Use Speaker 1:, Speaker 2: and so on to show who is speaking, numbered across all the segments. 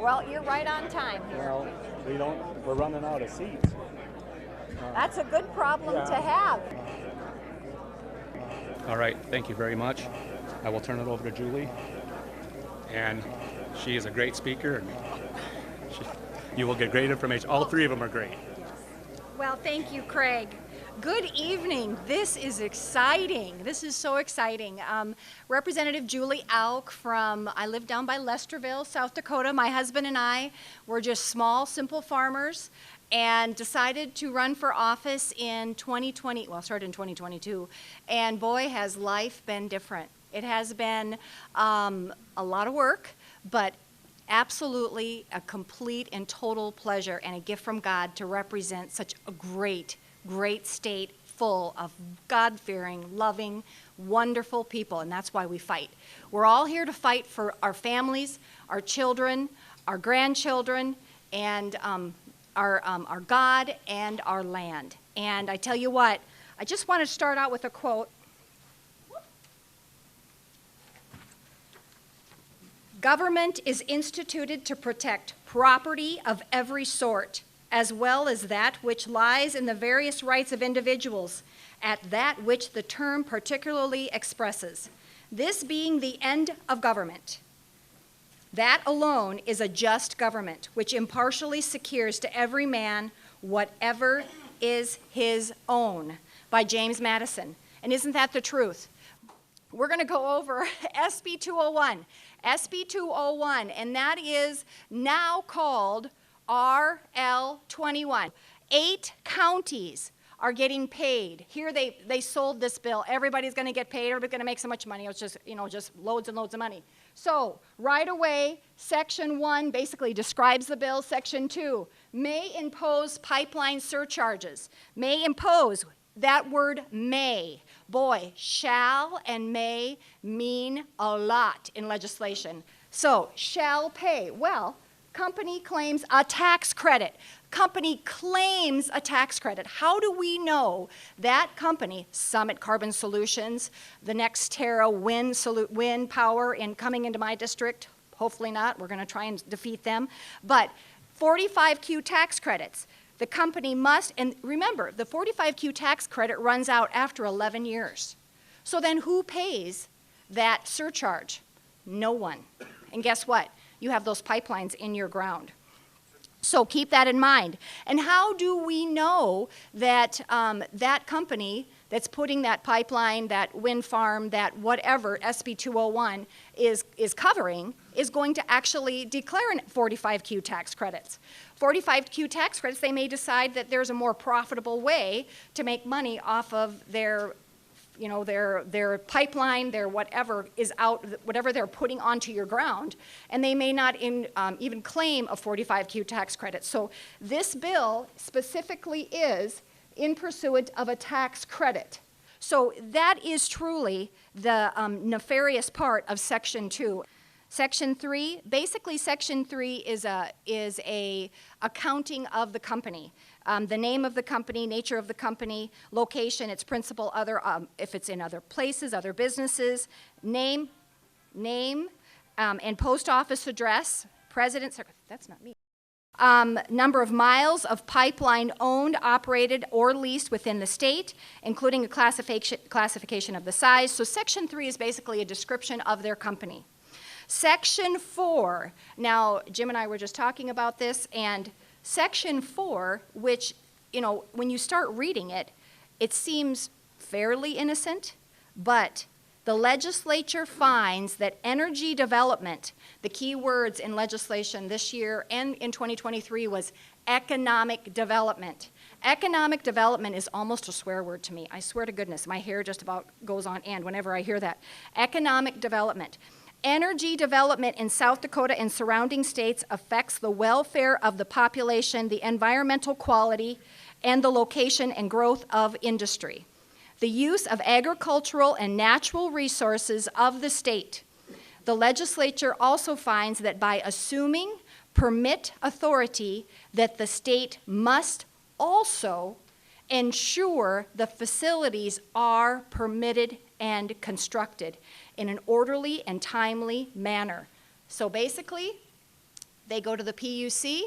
Speaker 1: Well, you're right on time here.
Speaker 2: Well, we're running out of seats.
Speaker 1: That's a good problem to have.
Speaker 3: All right, thank you very much. I will turn it over to Julie. And she is a great speaker, and you will get great information. All three of them are great.
Speaker 1: Well, thank you, Craig. Good evening. This is exciting. This is so exciting. Representative Julie Auk I live down by Lesterville, South Dakota. My husband and I were just small, simple farmers and decided to run for office in 2020, well, started in 2022, and boy, has life been different. It has been a lot of work, but absolutely a complete and total pleasure and a gift from God to represent such a great state full of God-fearing, loving, wonderful people, and that's why we fight. We're all here to fight for our families, our children, our grandchildren, and our God and our land. And I tell you what, I just want to start out with a quote. Government is instituted to protect property of every sort, as well as that which lies in the various rights of individuals, at that which the term particularly expresses. This being the end of government. That alone is a just government, which impartially secures to every man whatever is his own, by James Madison. And isn't that the truth? We're going to go over SB 201. SB 201, and that is now called RL 21. 8 counties are getting paid. Here they sold this bill. Everybody's going to get paid. Everybody's going to make so much money. It's just, just loads and loads of money. So right away, Section 1 basically describes the bill. Section 2 may impose pipeline surcharges. May impose, that word may. Boy, shall and may mean a lot in legislation. So shall pay. Well, company claims a tax credit. Company claims a tax credit. How do we know that company, Summit Carbon Solutions, the NextEra wind power coming into my district, hopefully not, we're going to try and defeat them, but 45Q tax credits. The company must, and remember, the 45Q tax credit runs out after 11 years. So then who pays that surcharge? No one. And guess what? You have those pipelines in your ground. So keep that in mind. And how do we know that that company that's putting that pipeline, that wind farm, that whatever SB 201 is covering is going to actually declare 45Q tax credits? 45Q tax credits, they may decide that there's a more profitable way to make money off of their their pipeline, their whatever is out, whatever they're putting onto your ground, and they may not even claim a 45Q tax credit. So this bill specifically is in pursuit of a tax credit. So that is truly the nefarious part of Section 2. Section 3, basically Section 3 is a accounting of the company. The name of the company, nature of the company, location, its principal, other, if it's in other places, other businesses, name, and post office address, president, that's not me. Number of miles of pipeline owned, operated, or leased within the state, including a classification of the size. So Section 3 is basically a description of their company. Section 4, now Jim and I were just talking about this, and Section 4, which, when you start reading it, it seems fairly innocent, but the legislature finds that energy development, the key words in legislation this year and in 2023 was economic development. Economic development is almost a swear word to me. I swear to goodness, my hair just about goes on end whenever I hear that. Economic development. Energy development in South Dakota and surrounding states affects the welfare of the population, the environmental quality, and the location and growth of industry. The use of agricultural and natural resources of the state. The legislature also finds that by assuming permit authority, that the state must also ensure the facilities are permitted and constructed in an orderly and timely manner. So basically, They go to the PUC,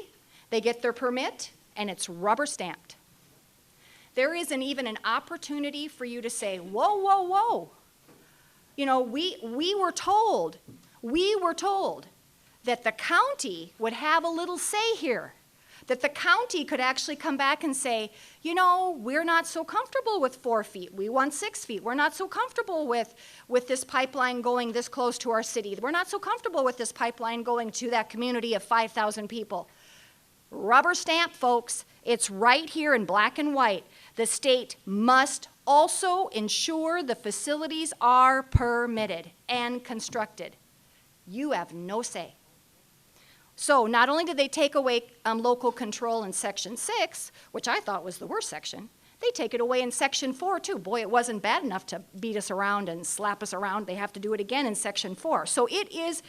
Speaker 1: they get their permit, and it's rubber stamped. There isn't even an opportunity for you to say, whoa, whoa, whoa. You know, we were told that the county would have a little say here, that the county could actually come back and say, you know, we're not so comfortable with 4 feet. We want 6 feet. We're not so comfortable with this pipeline going this close to our city. We're not so comfortable with this pipeline going to that community of 5,000 people. Rubber stamp, folks. It's right here in black and white. The state must also ensure the facilities are permitted and constructed. You have no say. So not only did they take away local control in Section 6, which I thought was the worst section, they take it away in Section 4 too. Boy, it wasn't bad enough to beat us around and slap us around. They have to do it again in Section 4. So it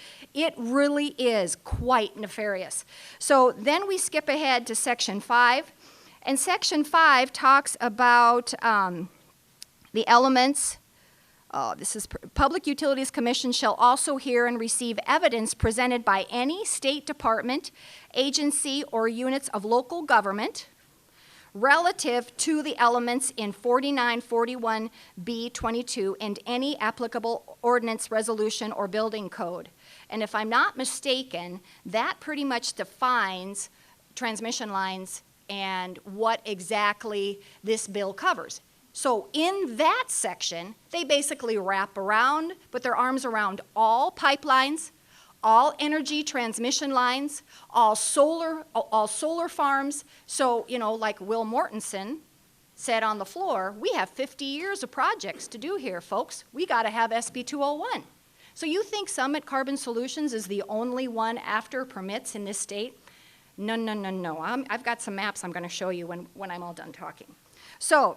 Speaker 1: really is quite nefarious. So then we skip ahead to Section 5. And Section 5 talks about the elements. This is Public Utilities Commission shall also hear and receive evidence presented by any state department, agency, or units of local government relative to the elements in 4941B22 and any applicable ordinance, resolution, or building code. And if I'm not mistaken, that pretty much defines transmission lines and what exactly this bill covers. So in that section, they basically wrap around, put their arms around all pipelines, all energy transmission lines, all solar farms. So, you know, like Will Mortensen said on the floor, we have 50 years of projects to do here, folks. We got to have SB 201. So you think Summit Carbon Solutions is the only one after permits in this state? No, no, no, no. I've got some maps I'm going to show you when I'm all done talking. So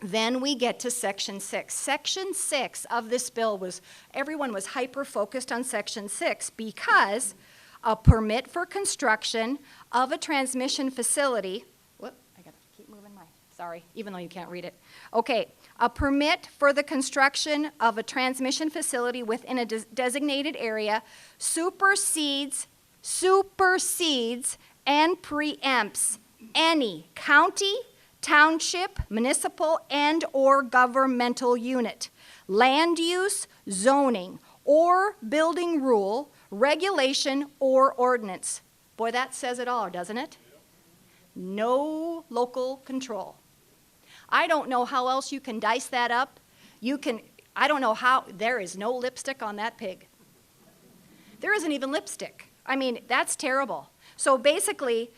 Speaker 1: then we get to Section 6. Section 6 of this bill was, everyone was hyper-focused on Section 6 because a permit for construction of a transmission facility, whoop, I gotta keep moving my, sorry, even though you can't read it. Okay, a permit for the construction of a transmission facility within a designated area supersedes and preempts any county, township, municipal, and/or governmental unit, land use, zoning, or building rule, regulation, or ordinance. Boy, that says it all, doesn't it? No local control. I don't know how else you can dice that up. I don't know how, there is no lipstick on that pig. There isn't even lipstick. I mean, that's terrible. So basically,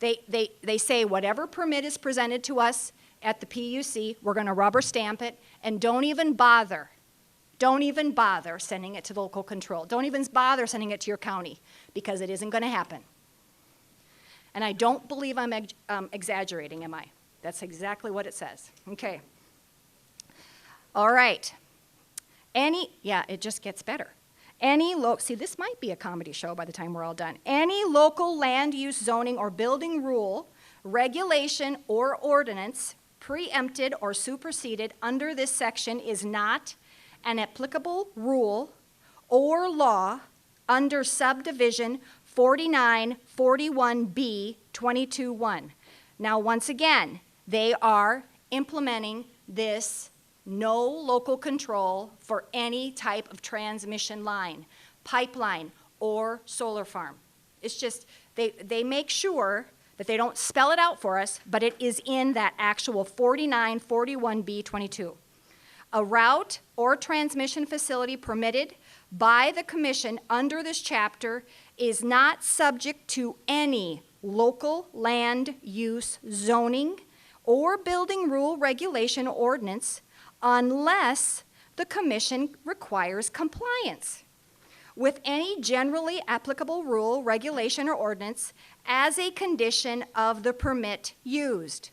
Speaker 1: they say whatever permit is presented to us at the PUC, we're going to rubber stamp it, and don't even bother sending it to local control. Don't even bother sending it to your county, because it isn't going to happen. And I don't believe I'm exaggerating, am I? That's exactly what it says. Okay. All right. Yeah, it just gets better. See, this might be a comedy show by the time we're all done. Any local land use, zoning, or building rule, regulation, or ordinance preempted or superseded under this section is not an applicable rule or law under subdivision 4941B 22.1. Now, once again, they are implementing this no local control for any type of transmission line, pipeline, or solar farm. It's just, they make sure that they don't spell it out for us, but it is in that actual 4941B22. A route or transmission facility permitted by the commission under this chapter is not subject to any local land use zoning or building rule, regulation, or ordinance unless the commission requires compliance with any generally applicable rule, regulation, or ordinance as a condition of the permit used.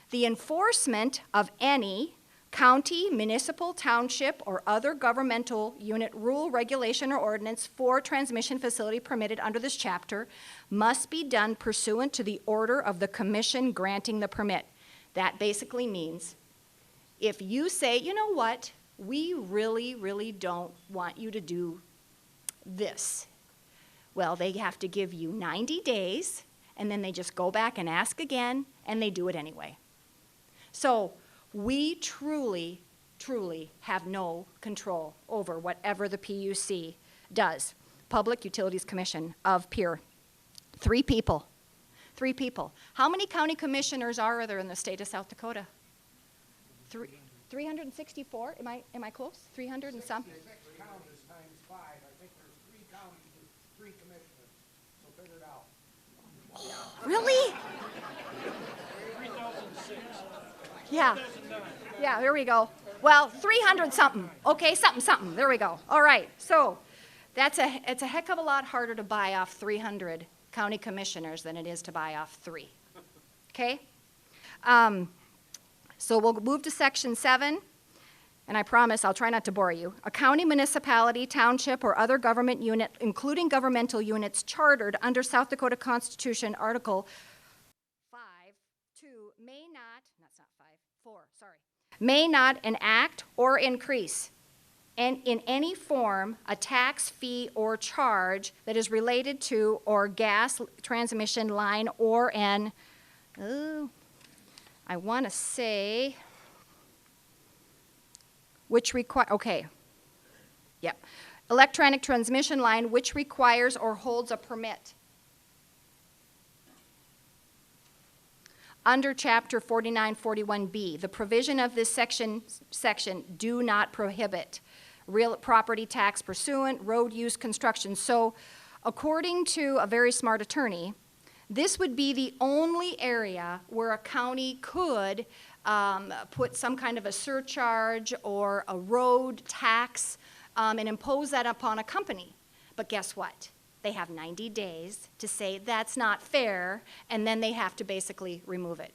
Speaker 1: The enforcement of any county, municipal, township, or other governmental unit rule, regulation, or ordinance for transmission facility permitted under this chapter must be done pursuant to the order of the commission granting the permit. That basically means if you say, you know what, we really, really don't want you to do this. Well, they have to give you 90 days, and then they just go back and ask again, and they do it anyway. So we truly, truly have no control over whatever the PUC does. Public Utilities Commission of Pierre. 3 people. 3 people. How many county commissioners are there in the state of South Dakota? 364? Am I close? 300 and some?
Speaker 4: 66 counties times 5. I think there's 3 counties with 3 commissioners. So figure it out.
Speaker 1: Really?
Speaker 4: 3,006.
Speaker 1: Yeah. Yeah, there we go. Well, 300 something. Okay, something. There we go. All right. So it's a heck of a lot harder to buy off 300 county commissioners than it is to buy off 3. Okay? So we'll move to section 7, and I promise I'll try not to bore you. A county, municipality, township, or other government unit, including governmental units chartered under South Dakota Constitution, Article 5, 2, may not enact or increase and in any form a tax, fee, or charge that is related to or gas transmission line or an, I want to say, which require, okay, yep, electronic transmission line which requires or holds a permit. Under Chapter 4941B, the provision of this section do not prohibit real property tax pursuant, road use, construction. So according to a very smart attorney, this would be the only area where a county could put some kind of a surcharge or a road tax and impose that upon a company. But guess what? They have 90 days to say that's not fair, and then they have to basically remove it.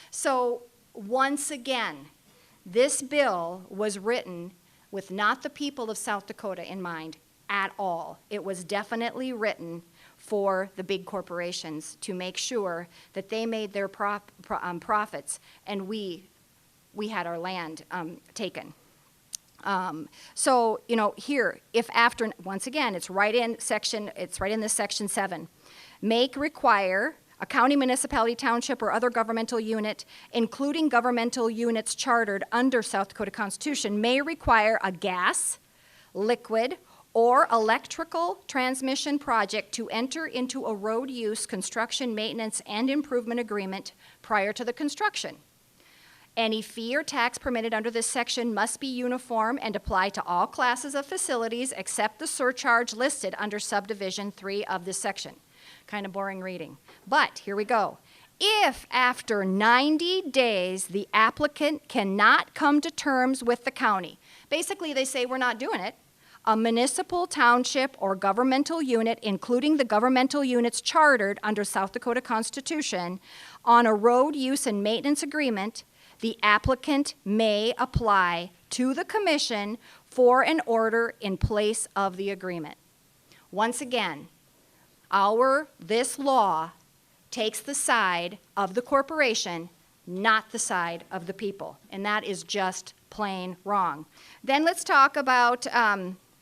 Speaker 1: So once again, this bill was written with not the people of South Dakota in mind at all. It was definitely written for the big corporations to make sure that they made their profits and we had our land taken. So, you know, here, if after, once again, it's right in this section 7, require a county, municipality, township, or other governmental unit, including governmental units chartered under South Dakota Constitution, may require a gas, liquid, or electrical transmission project to enter into a road use, construction, maintenance, and improvement agreement prior to the construction. Any fee or tax permitted under this section must be uniform and apply to all classes of facilities except the surcharge listed under subdivision 3 of this section. Kind of boring reading. But here we go. If after 90 days the applicant cannot come to terms with the county, basically they say we're not doing it, a municipal, township, or governmental unit, including the governmental units chartered under South Dakota Constitution, on a road use and maintenance agreement, the applicant may apply to the commission for an order in place of the agreement. Once again, this law takes the side of the corporation, not the side of the people, and that is just plain wrong. Then let's talk about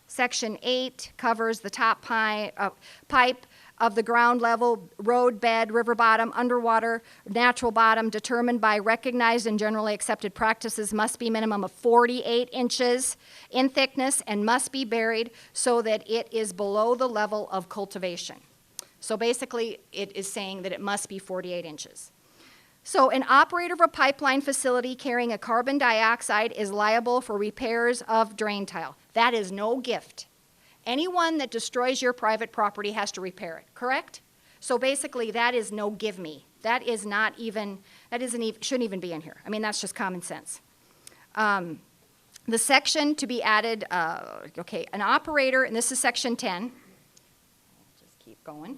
Speaker 1: Section 8 covers the top pipe of the ground level, road bed, river bottom, underwater, natural bottom, determined by recognized and generally accepted practices, must be minimum of 48 inches in thickness and must be buried so that it is below the level of cultivation. So basically, it is saying that it must be 48 inches. So an operator of a pipeline facility carrying a carbon dioxide is liable for repairs of drain tile. That is no gift. Anyone that destroys your private property has to repair it, correct? So basically, that is no give me. That is not even, shouldn't even be in here. I mean, that's just common sense. The section to be added, an operator, and this is section 10. Just keep going.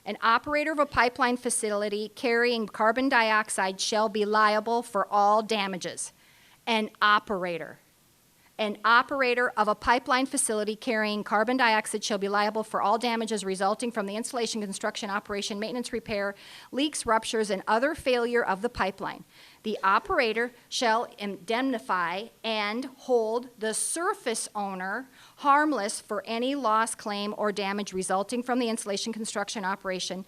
Speaker 1: An operator of a pipeline facility carrying carbon dioxide shall be liable for all damages. An operator. An operator of a pipeline facility carrying carbon dioxide shall be liable for all damages resulting from the installation, construction, operation, maintenance, repair, leaks, ruptures, and other failure of the pipeline. The operator shall indemnify and hold the surface owner harmless for any loss, claim, or damage resulting from the installation, construction, operation,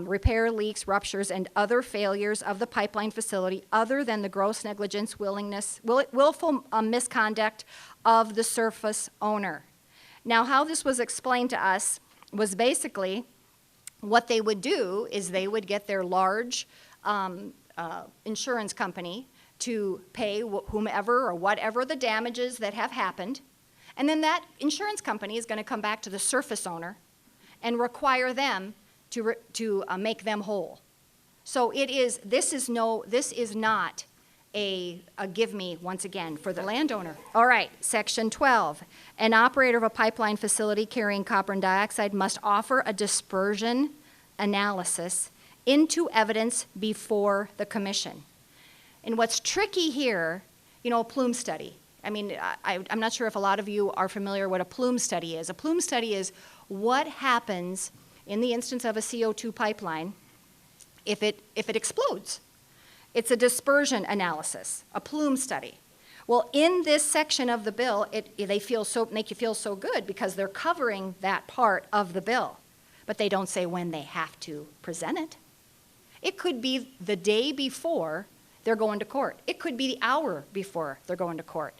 Speaker 1: repair, leaks, ruptures, and other failures of the pipeline facility other than the gross negligence, willful misconduct of the surface owner. Now, how this was explained to us was basically what they would do is they would get their large insurance company to pay whomever or whatever the damages that have happened, and then that insurance company is going to come back to the surface owner and require them to make them whole. So this is not a give me, once again, for the landowner. All right, section 12. An operator of a pipeline facility carrying carbon dioxide must offer a dispersion analysis into evidence before the commission. And what's tricky here, a plume study. I mean, I'm not sure if a lot of you are familiar what a plume study is. A plume study is what happens in the instance of a CO2 pipeline if it explodes. It's a dispersion analysis, a plume study. Well, in this section of the bill, make you feel so good because they're covering that part of the bill, but they don't say when they have to present it. It could be the day before they're going to court. It could be the hour before they're going to court.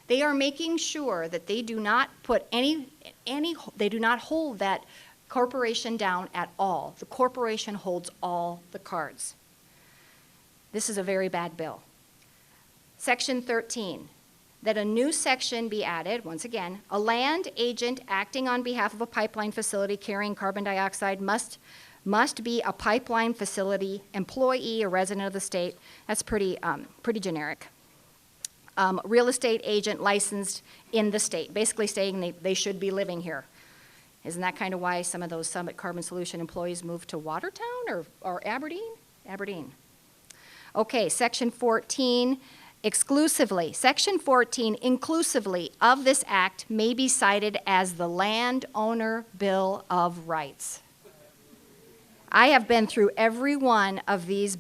Speaker 1: They are making sure that they do not put they do not hold that corporation down at all. The corporation holds all the cards. This is a very bad bill. Section 13, that a new section be added, once again, a land agent acting on behalf of a pipeline facility carrying carbon dioxide must be a pipeline facility employee or resident of the state. That's pretty generic. Real estate agent licensed in the state, basically saying they should be living here. Isn't that kind of why some of those Summit Carbon Solution employees moved to Watertown or Aberdeen? Aberdeen. Okay, section 14, exclusively. Section 14, inclusively of this act may be cited as the Landowner Bill of Rights. I have been through every one of these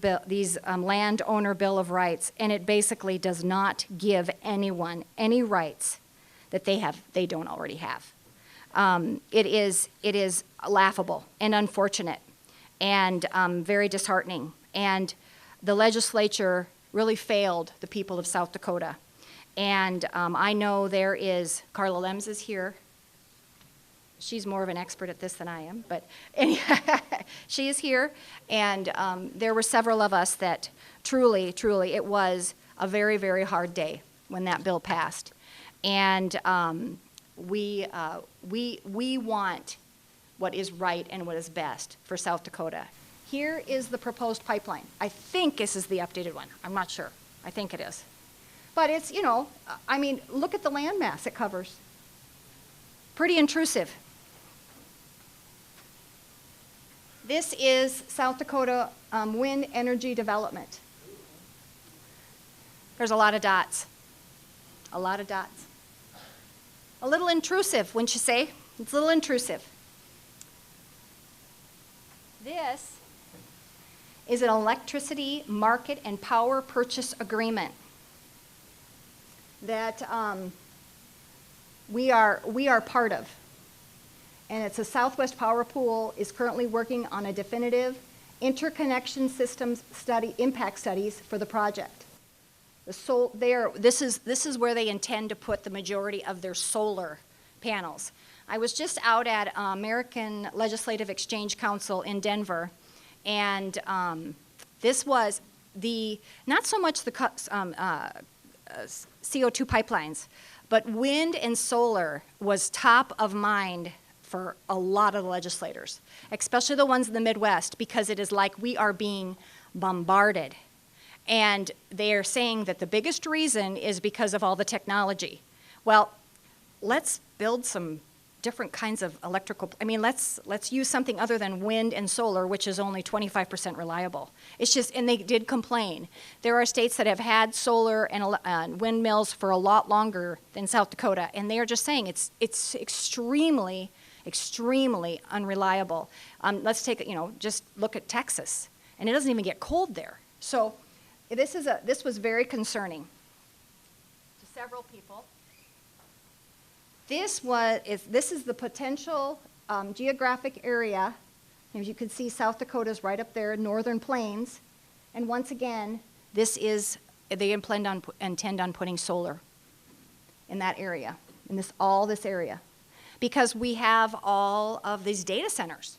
Speaker 1: Landowner Bill of Rights, and it basically does not give anyone any rights that they don't already have. It is laughable and unfortunate and very disheartening. And the legislature really failed the people of South Dakota. And I know there is, Carla Lems is here. She's more of an expert at this than I am, but she is here. And there were several of us that truly, it was a very, very hard day when that bill passed. And we want what is right and what is best for South Dakota. Here is the proposed pipeline. I think this is the updated one. I'm not sure. I think it is. But it's, I mean, look at the landmass it covers. Pretty intrusive. This is South Dakota wind energy development. There's a lot of dots. A lot of dots. A little intrusive, wouldn't you say? It's a little intrusive. This is an electricity market and power purchase agreement that we are part of. And it's a Southwest Power Pool is currently working on a definitive interconnection systems study, impact studies for the project. This is where they intend to put the majority of their solar panels. I was just out at American Legislative Exchange Council in Denver, and this was not so much the CO2 pipelines, but wind and solar was top of mind for a lot of the legislators, especially the ones in the Midwest, because it is like we are being bombarded. And they are saying that the biggest reason is because of all the technology. Well, let's build some different kinds of electrical, I mean, let's use something other than wind and solar, which is only 25% reliable. It's just, and they did complain. There are states that have had solar and windmills for a lot longer than South Dakota, and they are just saying it's extremely, extremely unreliable. Let's take, just look at Texas, and it doesn't even get cold there. So this was very concerning to several people. This is the potential geographic area. As you can see, South Dakota's right up there, Northern Plains. And once again, they intend on putting solar in that area, in all this area. Because we have all of these data centers.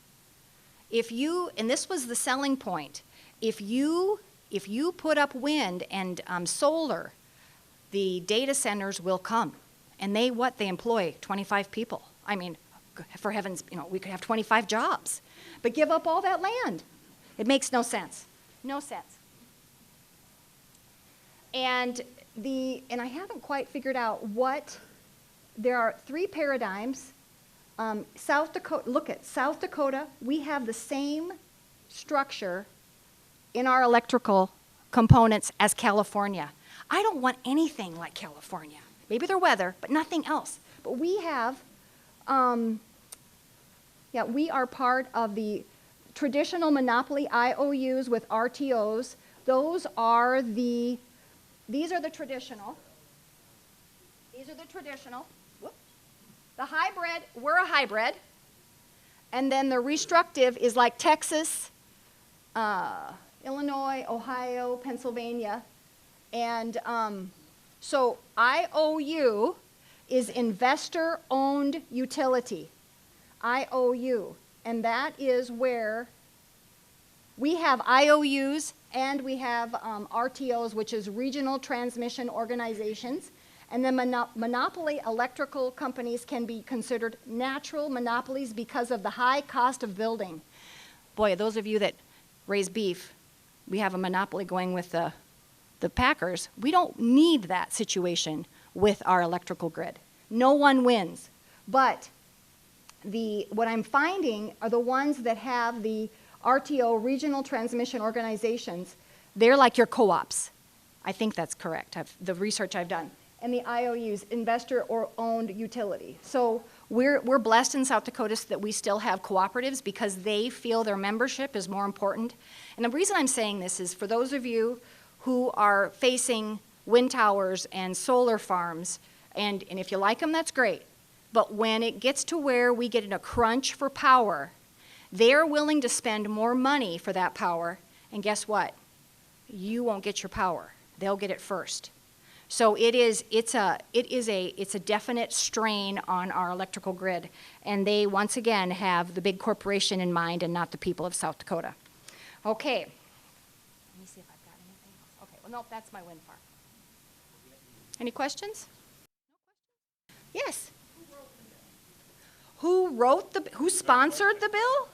Speaker 1: And this was the selling point, if you put up wind and solar, the data centers will come. And they employ 25 people. I mean, for heavens, we could have 25 jobs. But give up all that land. It makes no sense. No sense. And I haven't quite figured out there are 3 paradigms. South Dakota, look at South Dakota, we have the same structure in our electrical components as California. I don't want anything like California. Maybe their weather, but nothing else. But we have, we are part of the traditional monopoly IOUs with RTOs. These are the traditional. These are the traditional. Whoop. The hybrid, we're a hybrid. And then the restructive is like Texas, Illinois, Ohio, Pennsylvania. And so IOU is investor-owned utility, IOU. And that is where we have IOUs and we have RTOs, which is regional transmission organizations. And then monopoly electrical companies can be considered natural monopolies because of the high cost of building. Boy, those of you that raise beef, we have a monopoly going with the Packers. We don't need that situation with our electrical grid. No one wins. But what I'm finding are the ones that have the RTO, regional transmission organizations. They're like your co-ops. I think that's correct, the research I've done. And the IOUs, investor or owned utility. So we're blessed in South Dakota that we still have cooperatives because they feel their membership is more important. And the reason I'm saying this is for those of you who are facing wind towers and solar farms, and if you like them, that's great. But when it gets to where we get in a crunch for power, they're willing to spend more money for that power, and guess what? You won't get your power. They'll get it first. So it's a definite strain on our electrical grid, and they once again have the big corporation in mind and not the people of South Dakota. Okay. Let me see if I've got anything else. Okay. Well, nope, that's my wind farm. Any questions? No questions? Yes. Who sponsored the bill?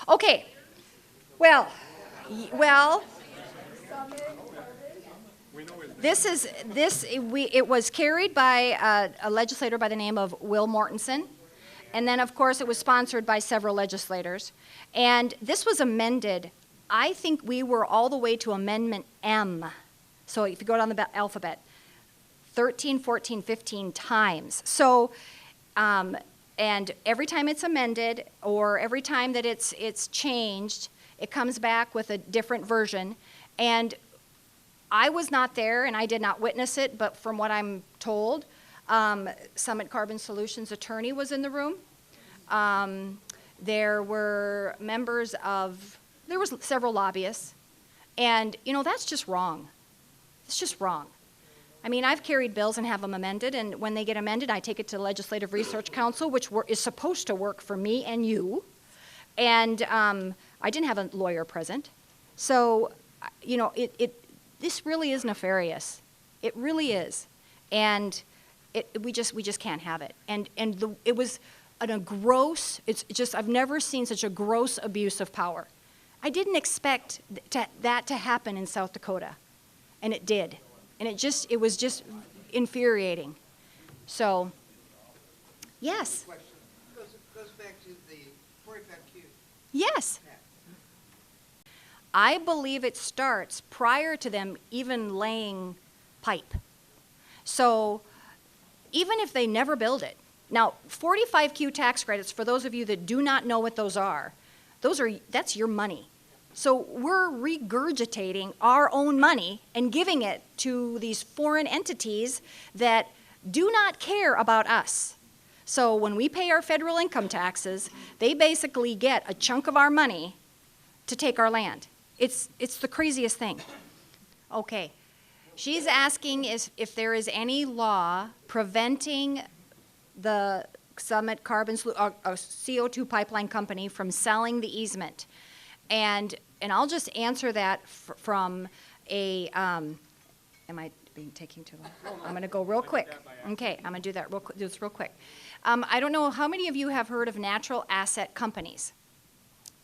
Speaker 1: Okay. Well. It was carried by a legislator by the name of Will Mortensen. And then, of course, it was sponsored by several legislators. And this was amended. I think we were all the way to Amendment M. So if you go down the alphabet, 13, 14, 15 times. So, and every time it's amended or every time that it's changed, it comes back with a different version. And I was not there and I did not witness it, but from what I'm told, Summit Carbon Solutions attorney was in the room. There were there was several lobbyists. And, that's just wrong. It's just wrong. I mean, I've carried bills and have them amended, and when they get amended, I take it to the Legislative Research Council, which is supposed to work for me and you. And I didn't have a lawyer present. So, this really is nefarious. It really is. And we just can't have it. And it was I've never seen such a gross abuse of power. I didn't expect that to happen in South Dakota. And it did. And it was just infuriating. So, Yes,
Speaker 5: Question. Goes back to the 45Q.
Speaker 1: yes. I believe it starts prior to them even laying pipe. So even if they never build it, now 45Q tax credits, for those of you that do not know what that's your money. So we're regurgitating our own money and giving it to these foreign entities that do not care about us. So when we pay our federal income taxes, they basically get a chunk of our money to take our land. It's the craziest thing. Okay. She's asking if there is any law preventing the Summit CO2 pipeline company from selling the easement. And I'll just answer that from a, am I taking too long? I'm going to go real quick. Okay, I'm going to do that real quick. I don't know how many of you have heard of natural asset companies.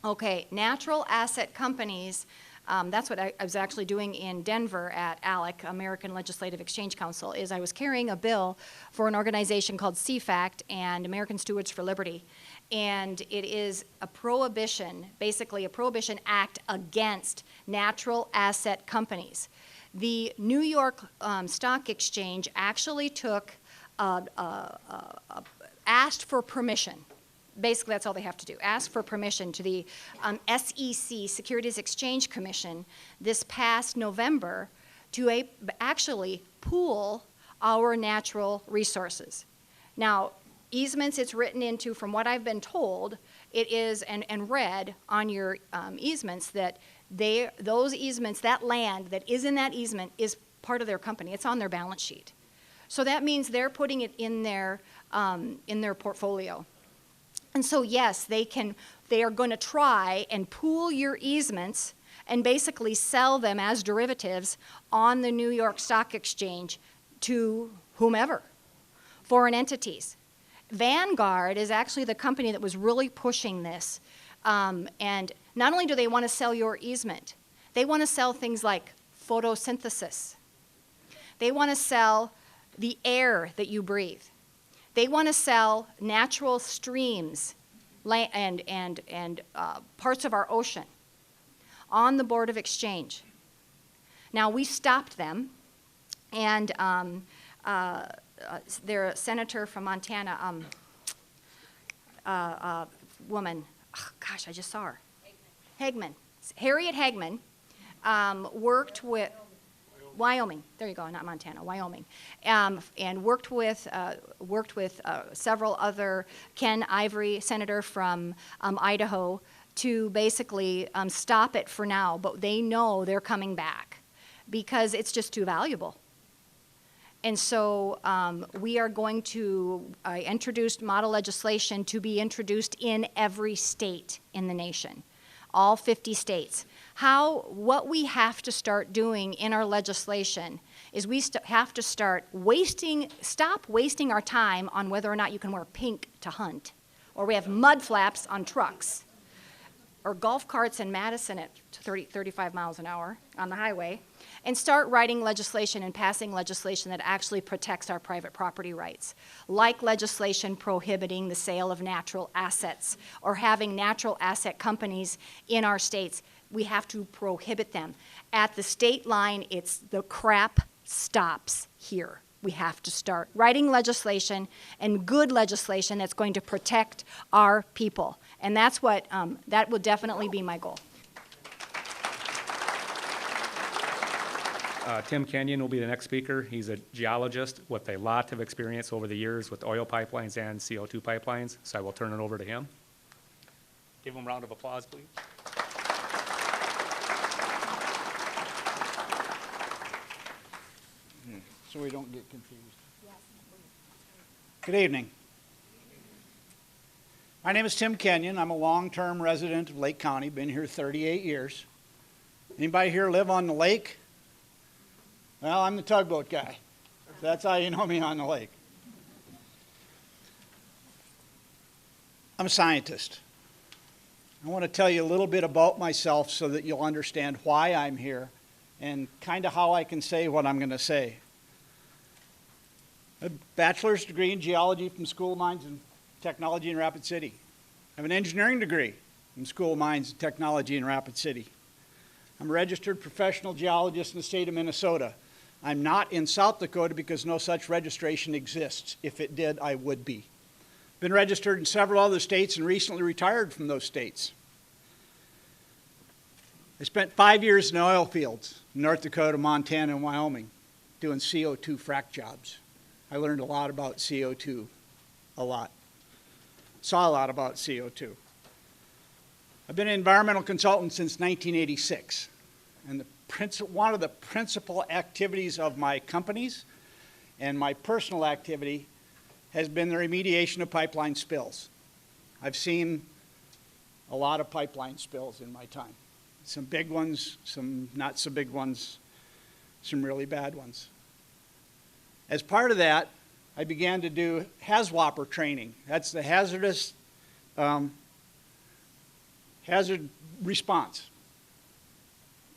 Speaker 1: Okay, natural asset companies, that's what I was actually doing in Denver at ALEC, American Legislative Exchange Council, is I was carrying a bill for an organization called CFACT and American Stewards for Liberty. And it is a prohibition, basically a prohibition act against natural asset companies. The New York Stock Exchange actually asked for permission. Basically, that's all they have to do. Ask for permission to the SEC, Securities Exchange Commission, this past November to actually pool our natural resources. Now, easements, it's written into, from what I've been told, it is, and read on your easements, that those easements, that land that is in that easement is part of their company. It's on their balance sheet. So that means they're putting it in their portfolio. And so, yes, they are going to try and pool your easements and basically sell them as derivatives on the New York Stock Exchange to whomever, foreign entities. Vanguard is actually the company that was really pushing this. And not only do they want to sell your easement, they want to sell things like photosynthesis. They want to sell the air that you breathe. They want to sell natural streams and parts of our ocean on the Board of Exchange. Now, we stopped them, and their senator from Montana, woman, oh, gosh, I just saw her. Hagman. Harriet Hagman worked with Wyoming. There you go, not Montana, Wyoming, and worked with several other, Ken Ivory, senator from Idaho, to basically stop it for now. But they know they're coming back because it's just too valuable. And so we are going to introduce model legislation to be introduced in every state in the nation, all 50 states. What we have to start doing in our legislation is we have to stop wasting our time on whether or not you can wear pink to hunt, or we have mud flaps on trucks, or golf carts in Madison at 35 miles an hour on the highway, and start writing legislation and passing legislation that actually protects our private property rights, like legislation prohibiting the sale of natural assets or having natural asset companies in our states. We have to prohibit them. At the state line, the crap stops here. We have to start writing legislation, and good legislation that's going to protect our people. And that's what, that will definitely be my goal.
Speaker 3: Tim Kenyon will be the next speaker. He's a geologist with a lot of experience over the years with oil pipelines and CO2 pipelines, so I will turn it over to him. Give him a round of applause, please.
Speaker 4: So we don't get confused. Good evening. My name is Tim Kenyon. I'm a long-term resident of Lake County, been here 38 years. Anybody here live on the lake? Well, I'm the tugboat guy. That's how you know me on the lake. I'm a scientist. I want to tell you a little bit about myself so that you'll understand why I'm here and kind of how I can say what I'm going to say. A bachelor's degree in geology from School of Mines and Technology in Rapid City. I have an engineering degree from School of Mines and Technology in Rapid City. I'm a registered professional geologist in the state of Minnesota. I'm not in South Dakota because no such registration exists. If it did, I would be. Been registered in several other states and recently retired from those states. I spent 5 years in the oil fields in North Dakota, Montana, and Wyoming doing CO2 frac jobs. I learned a lot about CO2, a lot. Saw a lot about CO2. I've been an environmental consultant since 1986, and one of the principal activities of my companies and my personal activity has been the remediation of pipeline spills. I've seen a lot of pipeline spills in my time. Some big ones, some not so big ones, some really bad ones. As part of that, I began to do HAZWOPER training. That's the hazard response.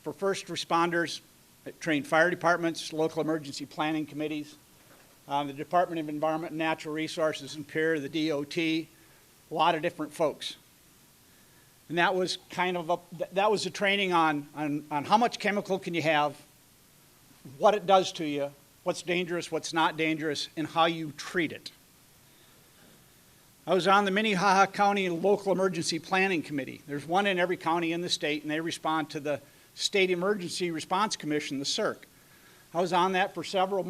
Speaker 4: For first responders, I trained fire departments, local emergency planning committees, the Department of Environment and Natural Resources and PIR, the DOT, a lot of different folks. And that was kind of that was a training on how much chemical can you have, what it does to you, what's dangerous, what's not dangerous, and how you treat it. I was on the Minnehaha County Local Emergency Planning Committee. There's one in every county in the state, and they respond to the State Emergency Response Commission, the CERC. I was on that for several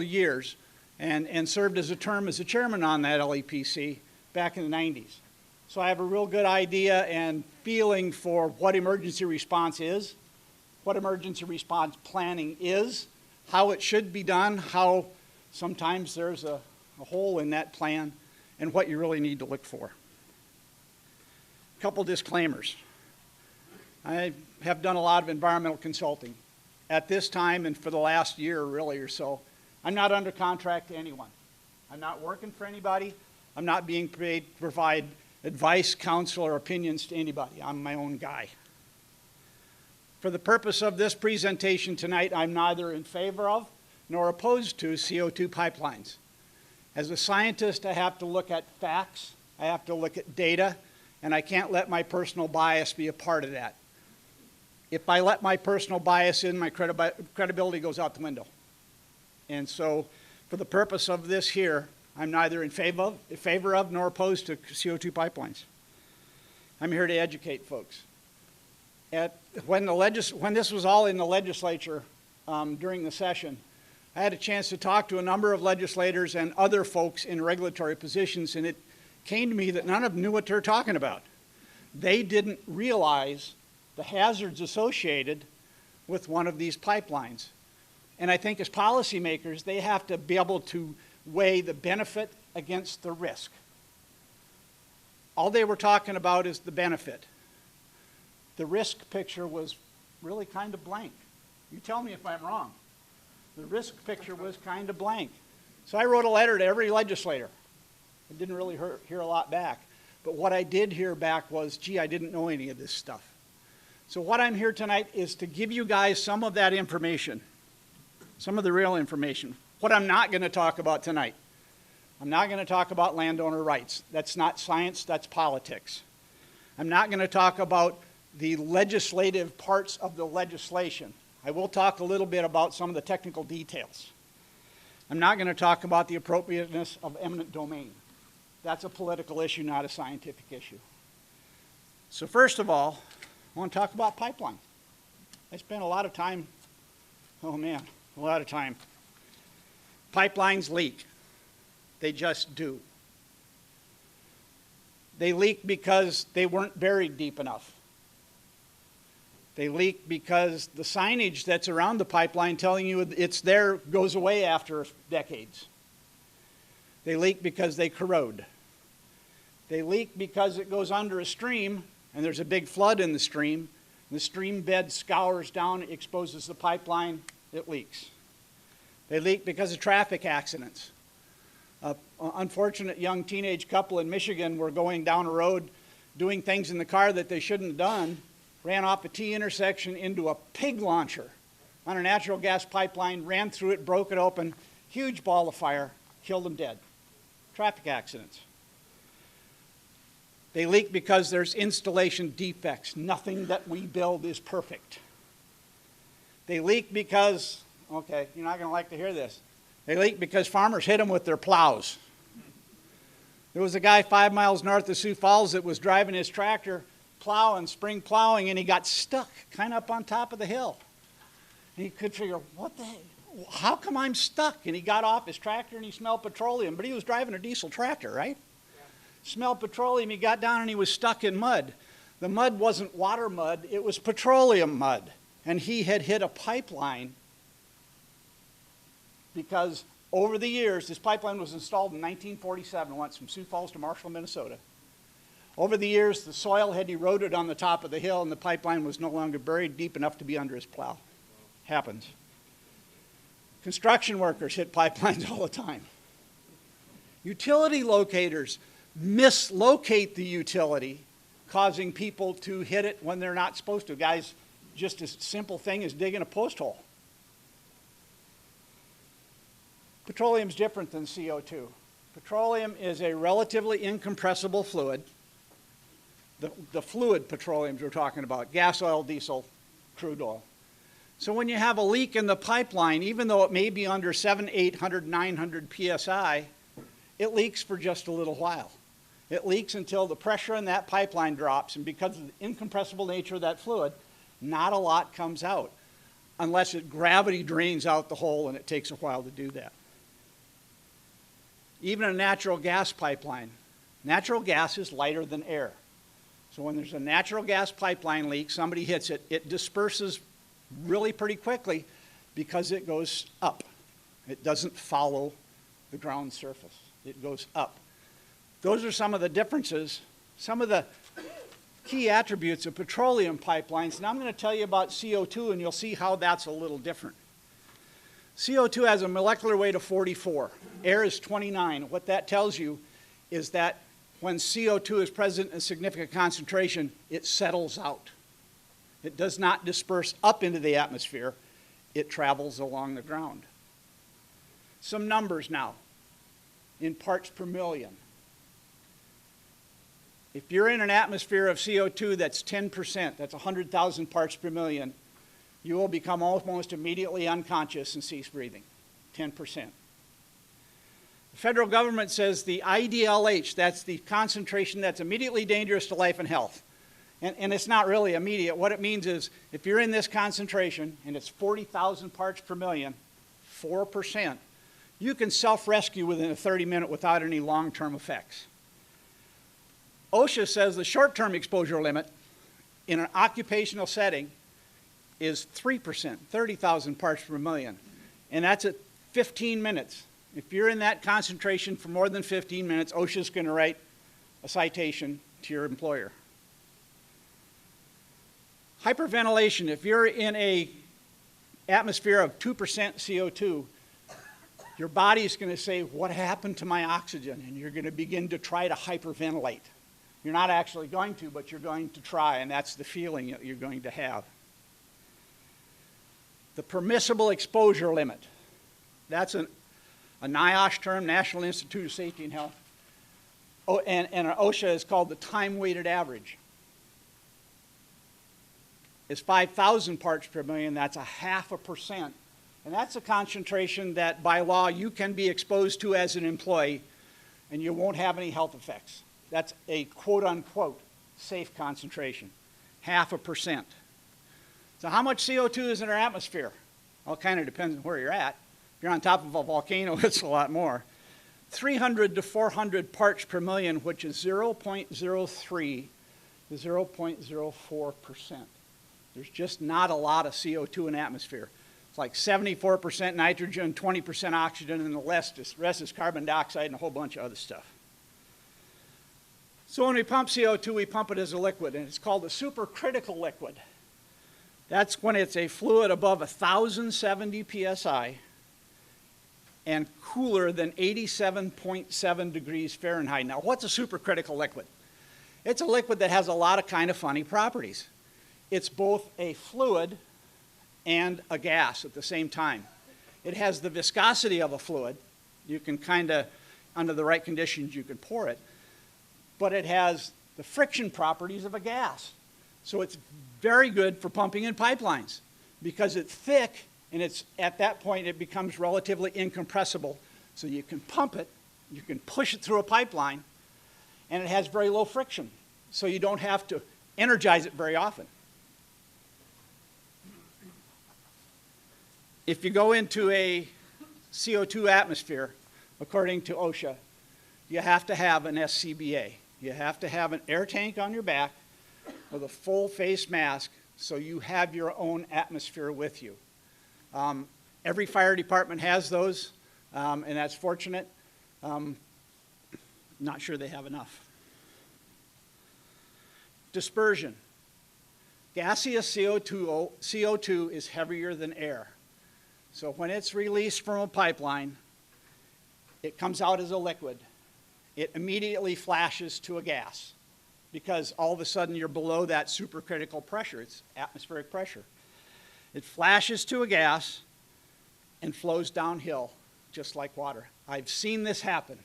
Speaker 4: years, and served as a term as a chairman on that LEPC back in the 90s. So I have a real good idea and feeling for what emergency response is, what emergency response planning is, how it should be done, how sometimes there's a hole in that plan, and what you really need to look for. A couple disclaimers. I have done a lot of environmental consulting. At this time and for the last year really or so, I'm not under contract to anyone. I'm not working for anybody. I'm not being paid to provide advice, counsel, or opinions to anybody. I'm my own guy. For the purpose of this presentation tonight, I'm neither in favor of nor opposed to CO2 pipelines. As a scientist, I have to look at facts, I have to look at data, and I can't let my personal bias be a part of that. If I let my personal bias in, my credibility goes out the window. And so, for the purpose of this here, I'm neither in favor of nor opposed to CO2 pipelines. I'm here to educate folks. When this was all in the legislature during the session, I had a chance to talk to a number of legislators and other folks in regulatory positions, and it came to me that none of them knew what they're talking about. They didn't realize the hazards associated with one of these pipelines. And I think as policymakers, they have to be able to weigh the benefit against the risk. All they were talking about is the benefit. The risk picture was really kind of blank. You tell me if I'm wrong. The risk picture was kind of blank. So I wrote a letter to every legislator. I didn't really hear a lot back. But what I did hear back was, gee, I didn't know any of this stuff. So what I'm here tonight is to give you guys some of that information, some of the real information. What I'm not going to talk about tonight. I'm not going to talk about landowner rights. That's not science, that's politics. I'm not going to talk about the legislative parts of the legislation. I will talk a little bit about some of the technical details. I'm not going to talk about the appropriateness of eminent domain. That's a political issue, not a scientific issue. So first of all, I want to talk about pipelines. I spent a lot of time, a lot of time. Pipelines leak. They just do. They leak because they weren't buried deep enough. They leak because the signage that's around the pipeline telling you it's there goes away after decades. They leak because they corrode. They leak because it goes under a stream and there's a big flood in the stream. The stream bed scours down, exposes the pipeline, it leaks. They leak because of traffic accidents. An unfortunate young teenage couple in Michigan were going down a road doing things in the car that they shouldn't have done, ran off a T intersection into a pig launcher on a natural gas pipeline, ran through it, broke it open, Huge ball of fire, killed them dead. Traffic accidents. They leak because there's installation defects. Nothing that we build is perfect. They leak because, okay, you're not going to like to hear this. They leak because farmers hit them with their plows. There was a guy 5 miles north of Sioux Falls that was driving his tractor, spring plowing, and he got stuck kind of up on top of the hill. And he could figure, what the heck? How come I'm stuck? And he got off his tractor and he smelled petroleum, but he was driving a diesel tractor, right? Smelled petroleum, he got down and he was stuck in mud. The mud wasn't water mud, it was petroleum mud. And he had hit a pipeline because over the years, this pipeline was installed in 1947, went from Sioux Falls to Marshall, Minnesota. Over the years, the soil had eroded on the top of the hill and the pipeline was no longer buried deep enough to be under his plow. Happens. Construction workers hit pipelines all the time. Utility locators mislocate the utility, causing people to hit it when they're not supposed to. Guys, just a simple thing as digging a post hole. Petroleum is different than CO2. Petroleum is a relatively incompressible fluid. The fluid petroleums we're talking about, gas oil, diesel, crude oil. So when you have a leak in the pipeline, even though it may be under 700, 800, 900 psi, it leaks for just a little while. It leaks until the pressure in that pipeline drops, and because of the incompressible nature of that fluid, not a lot comes out, unless gravity drains out the hole, and it takes a while to do that. Even a natural gas pipeline, natural gas is lighter than air. So when there's a natural gas pipeline leak, somebody hits it, it disperses really pretty quickly because it goes up. It doesn't follow the ground surface. It goes up. Those are some of the differences, some of the key attributes of petroleum pipelines. And I'm going to tell you about CO2, and you'll see how that's a little different. CO2 has a molecular weight of 44. Air is 29. What that tells you is that when CO2 is present in a significant concentration, it settles out. It does not disperse up into the atmosphere. It travels along the ground. Some numbers now in parts per million. If you're in an atmosphere of CO2 that's 10%, that's 100,000 parts per million, you will become almost immediately unconscious and cease breathing. 10%. The federal government says the IDLH, that's the concentration that's immediately dangerous to life and health. And it's not really immediate. What it means is if you're in this concentration and it's 40,000 parts per million, 4%, you can self-rescue within a 30-minute without any long-term effects. OSHA says the short-term exposure limit in an occupational setting is 3%, 30,000 parts per million. And that's at 15 minutes. If you're in that concentration for more than 15 minutes, OSHA's going to write a citation to your employer. Hyperventilation, if you're in an atmosphere of 2% CO2, your body's going to say, what happened to my oxygen? And you're going to begin to try to hyperventilate. You're not actually going to, but you're going to try, and that's the feeling that you're going to have. The permissible exposure limit. That's a NIOSH term, National Institute of Safety and Health. Oh, and OSHA is called the time-weighted average. Is 5,000 parts per million. That's 0.5%. And that's a concentration that by law you can be exposed to as an employee and you won't have any health effects. That's a quote-unquote safe concentration, 0.5%. So how much CO2 is in our atmosphere? Well, it kind of depends on where you're at. If you're on top of a volcano, it's a lot more. 300 to 400 parts per million, which is 0.03 to 0.04%. There's just not a lot of CO2 in the atmosphere. It's like 74% nitrogen, 20% oxygen, and the rest is carbon dioxide and a whole bunch of other stuff. So when we pump CO2, we pump it as a liquid, and it's called a supercritical liquid. That's when it's a fluid above 1,070 psi and cooler than 87.7 degrees Fahrenheit. Now, what's a supercritical liquid? It's a liquid that has a lot of kind of funny properties. It's both a fluid and a gas at the same time. It has the viscosity of a fluid. You can kind of, under the right conditions, you can pour it. But it has the friction properties of a gas. So it's very good for pumping in pipelines because it's thick and it's, at that point it becomes relatively incompressible. So you can pump it, you can push it through a pipeline, and it has very low friction. So you don't have to energize it very often. If you go into a CO2 atmosphere, according to OSHA, you have to have an SCBA. You have to have an air tank on your back with a full face mask so you have your own atmosphere with you. Every fire department has those, and that's fortunate. Not sure they have enough. Dispersion. Gaseous CO2 is heavier than air. So when it's released from a pipeline, it comes out as a liquid. It immediately flashes to a gas because all of a sudden you're below that supercritical pressure. It's atmospheric pressure. It flashes to a gas and flows downhill just like water. I've seen this happen.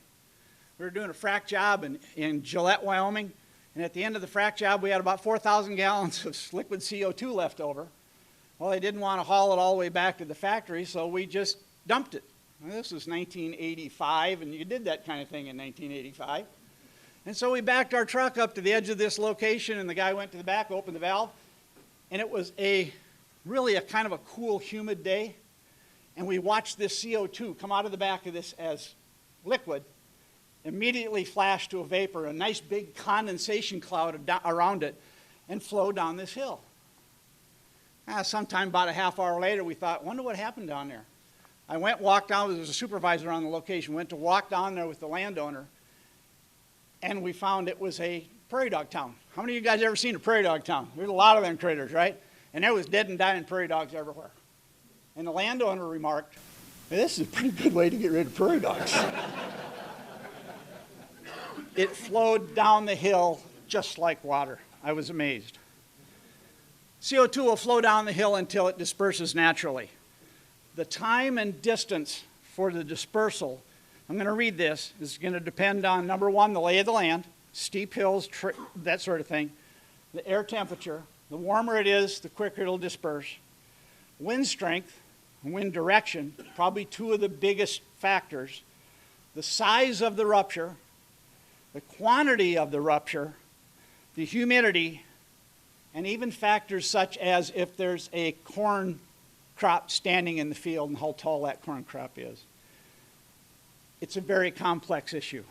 Speaker 4: We were doing a frac job in Gillette, Wyoming, and at the end of the frac job we had about 4,000 gallons of liquid CO2 left over. Well, they didn't want to haul it all the way back to the factory, so we just dumped it. Well, this was 1985, and you did that kind of thing in 1985. And so we backed our truck up to the edge of this location, and the guy went to the back, opened the valve, and it was really a kind of a cool, humid day. And we watched this CO2 come out of the back of this as liquid, immediately flash to a vapor, a nice big condensation cloud around it, and flow down this hill. Sometime about a half hour later, we thought, wonder what happened down there. I walked down, there was a supervisor on the location, went to walk down there with the landowner, and we found it was a prairie dog town. How many of you guys ever seen a prairie dog town? There's a lot of them critters, right? And there was dead and dying prairie dogs everywhere. And the landowner remarked, hey, this is a pretty good way to get rid of prairie dogs. It flowed down the hill just like water. I was amazed. CO2 will flow down the hill until it disperses naturally. The time and distance for the dispersal, I'm going to read this, is going to depend on, number one, the lay of the land, steep hills, that sort of thing, the air temperature. The warmer it is, the quicker it'll disperse. Wind strength, wind direction, probably two of the biggest factors. The size of the rupture, the quantity of the rupture, the humidity, and even factors such as if there's a corn crop standing in the field and how tall that corn crop is. It's a very complex issue.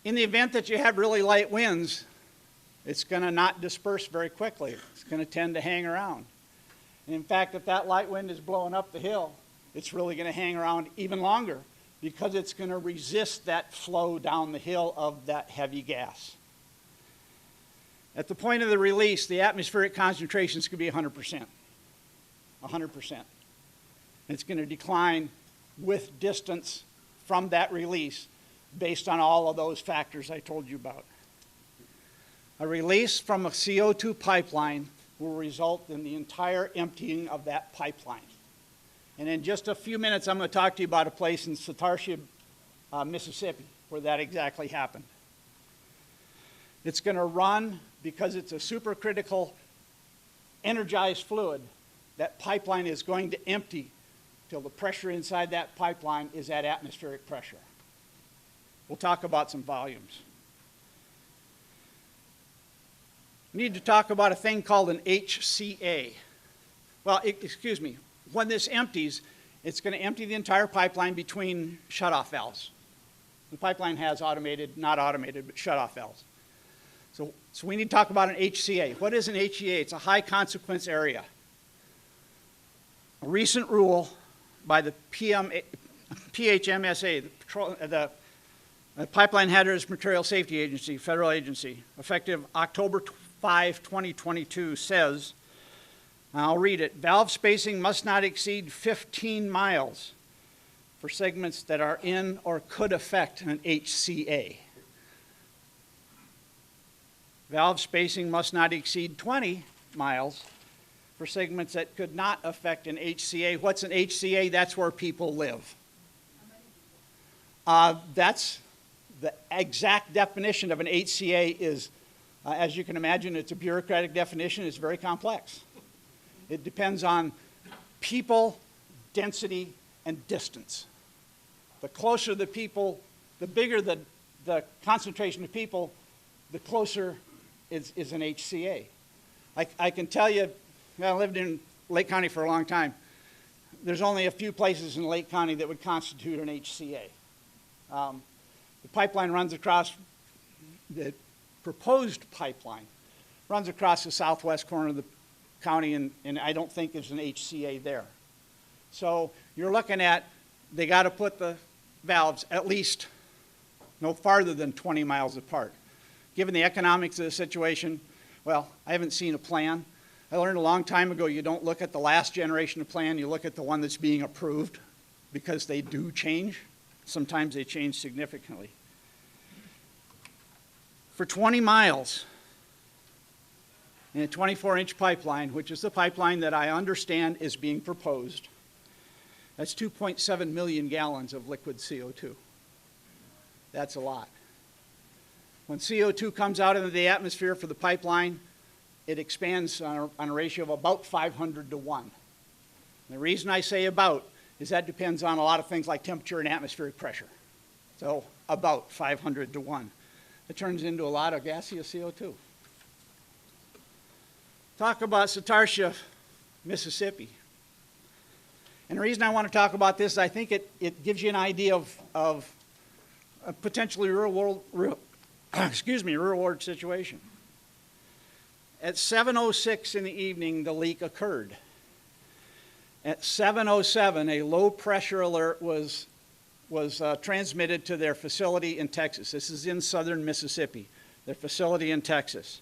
Speaker 4: In the event that you have really light winds, it's going to not disperse very quickly. It's going to tend to hang around. And in fact, if that light wind is blowing up the hill, it's really going to hang around even longer because it's going to resist that flow down the hill of that heavy gas. At the point of the release, the atmospheric concentrations could be 100%. 100%. It's going to decline with distance from that release based on all of those factors I told you about. A release from a CO2 pipeline will result in the entire emptying of that pipeline. And in just a few minutes, I'm going to talk to you about a place in Satartia, Mississippi, where that exactly happened. It's going to run because it's a supercritical energized fluid. That pipeline is going to empty till the pressure inside that pipeline is at atmospheric pressure. We'll talk about some volumes. We need to talk about a thing called an HCA. Well, excuse me. When this empties, it's going to empty the entire pipeline between shutoff valves. The pipeline has automated, not automated, but shutoff valves. So we need to talk about an HCA. What is an HCA? It's a high consequence area. A recent rule by the PHMSA, the Pipeline Hazardous Material Safety Agency, federal agency, effective October 5, 2022, says, I'll read it, valve spacing must not exceed 15 miles for segments that are in or could affect an HCA. Valve spacing must not exceed 20 miles for segments that could not affect an HCA. What's an HCA? That's where people live. That's the exact definition of an HCA is, as you can imagine, it's a bureaucratic definition. It's very complex. It depends on people, density, and distance. The closer the people, the bigger the concentration of people, the closer is an HCA. I can tell you, I lived in Lake County for a long time. There's only a few places in Lake County that would constitute an HCA. The pipeline runs across, the proposed pipeline runs across the southwest corner of the county, and I don't think there's an HCA there. So you're looking at, they got to put the valves at least no farther than 20 miles apart. Given the economics of the situation, well, I haven't seen a plan. I learned a long time ago you don't look at the last generation of plan, you look at the one that's being approved, because they do change. Sometimes they change significantly. For 20 miles in a 24-inch pipeline, which is the pipeline that I understand is being proposed, that's 2.7 million gallons of liquid CO2. That's a lot. When CO2 comes out into the atmosphere for the pipeline, it expands on a ratio of about 500 to 1. And the reason I say about is that depends on a lot of things like temperature and atmospheric pressure. So about 500 to 1. It turns into a lot of gaseous CO2. Talk about Satartia, Mississippi. And the reason I want to talk about this is I think it gives you an idea of a potentially real world situation. At 7:06 in the evening, the leak occurred. At 7:07, a low pressure alert was transmitted to their facility in Texas. This is in southern Mississippi, their facility in Texas.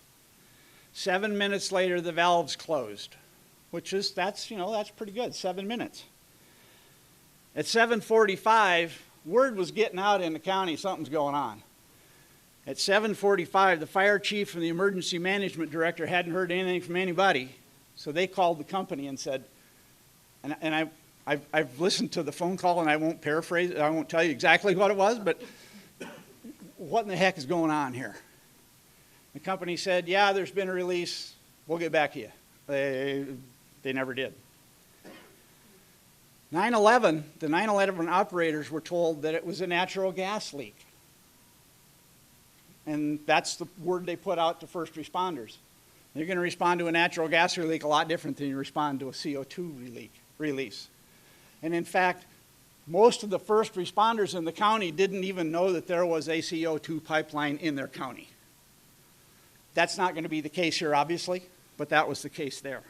Speaker 4: 7 minutes later, the valves closed, that's pretty good, 7 minutes. At 7:45, word was getting out in the county something's going on. At 7:45, the fire chief and the emergency management director hadn't heard anything from anybody, so they called the company and said, and I've listened to the phone call, and I won't paraphrase it, I won't tell you exactly what it was, but what in the heck is going on here? The company said, yeah, there's been a release, we'll get back to you. They never did. 9/11, the 9/11 operators were told that it was a natural gas leak. And that's the word they put out to first responders. They're going to respond to a natural gas leak a lot different than you respond to a CO2 release. And in fact, most of the first responders in the county didn't even know that there was a CO2 pipeline in their county. That's not going to be the case here, obviously, but that was the case there.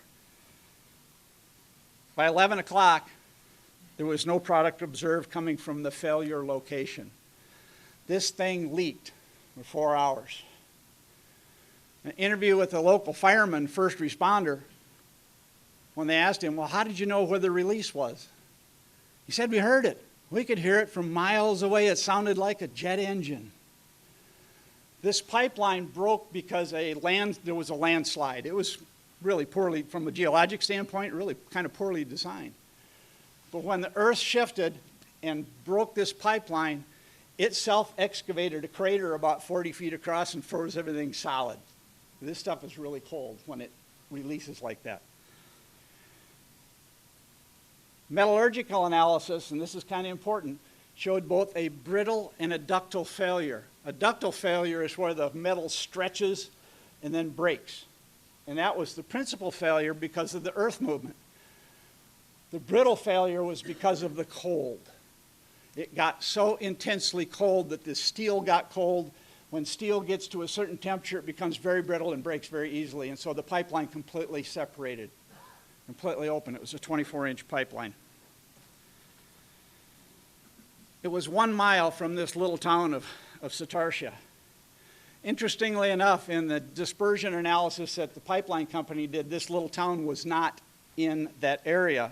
Speaker 4: By 11 o'clock, there was no product observed coming from the failure location. This thing leaked for 4 hours. An interview with a local fireman, first responder, when they asked him, well, how did you know where the release was? He said, we heard it. We could hear it from miles away. It sounded like a jet engine. This pipeline broke because there was a landslide. It was really poorly, from a geologic standpoint, really kind of poorly designed. But when the earth shifted and broke this pipeline, it self-excavated a crater about 40 feet across and froze everything solid. This stuff is really cold when it releases like that. Metallurgical analysis, and this is kind of important, showed both a brittle and a ductile failure. A ductile failure is where the metal stretches and then breaks. And that was the principal failure because of the earth movement. The brittle failure was because of the cold. It got so intensely cold that the steel got cold. When steel gets to a certain temperature, it becomes very brittle and breaks very easily. And so the pipeline completely separated, completely open. It was a 24-inch pipeline. It was 1 mile from this little town of Satartia. Interestingly enough, in the dispersion analysis that the pipeline company did, this little town was not in that area.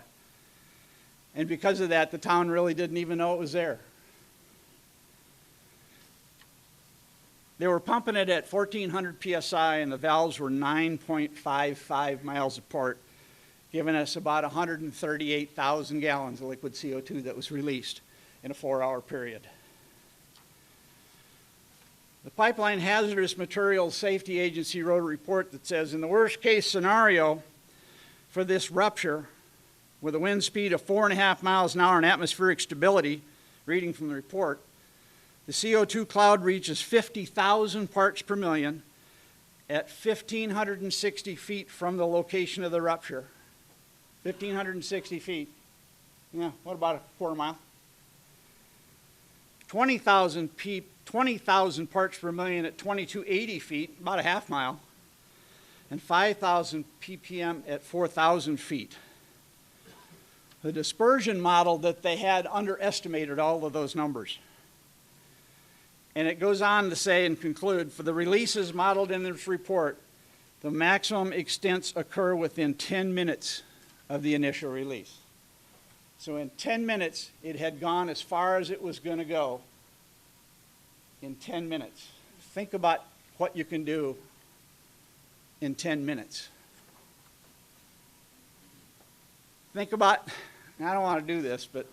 Speaker 4: And because of that, the town really didn't even know it was there. They were pumping it at 1,400 psi, and the valves were 9.55 miles apart. giving us about 138,000 gallons of liquid CO2 that was released in a 4-hour period. The Pipeline Hazardous Materials Safety Agency wrote a report that says, in the worst case scenario for this rupture, with a wind speed of 4.5 miles an hour and atmospheric stability, reading from the report, the CO2 cloud reaches 50,000 parts per million at 1,560 feet from the location of the rupture. 1,560 feet. Yeah, what about a quarter mile? 20,000 parts per million at 2,280 feet, about a half mile, and 5,000 ppm at 4,000 feet. The dispersion model that they had underestimated all of those numbers. And it goes on to say and conclude, for the releases modeled in this report, the maximum extents occur within 10 minutes of the initial release. So in 10 minutes, it had gone as far as it was going to go in 10 minutes. Think about what you can do in 10 minutes. Think about, I don't want to do this, but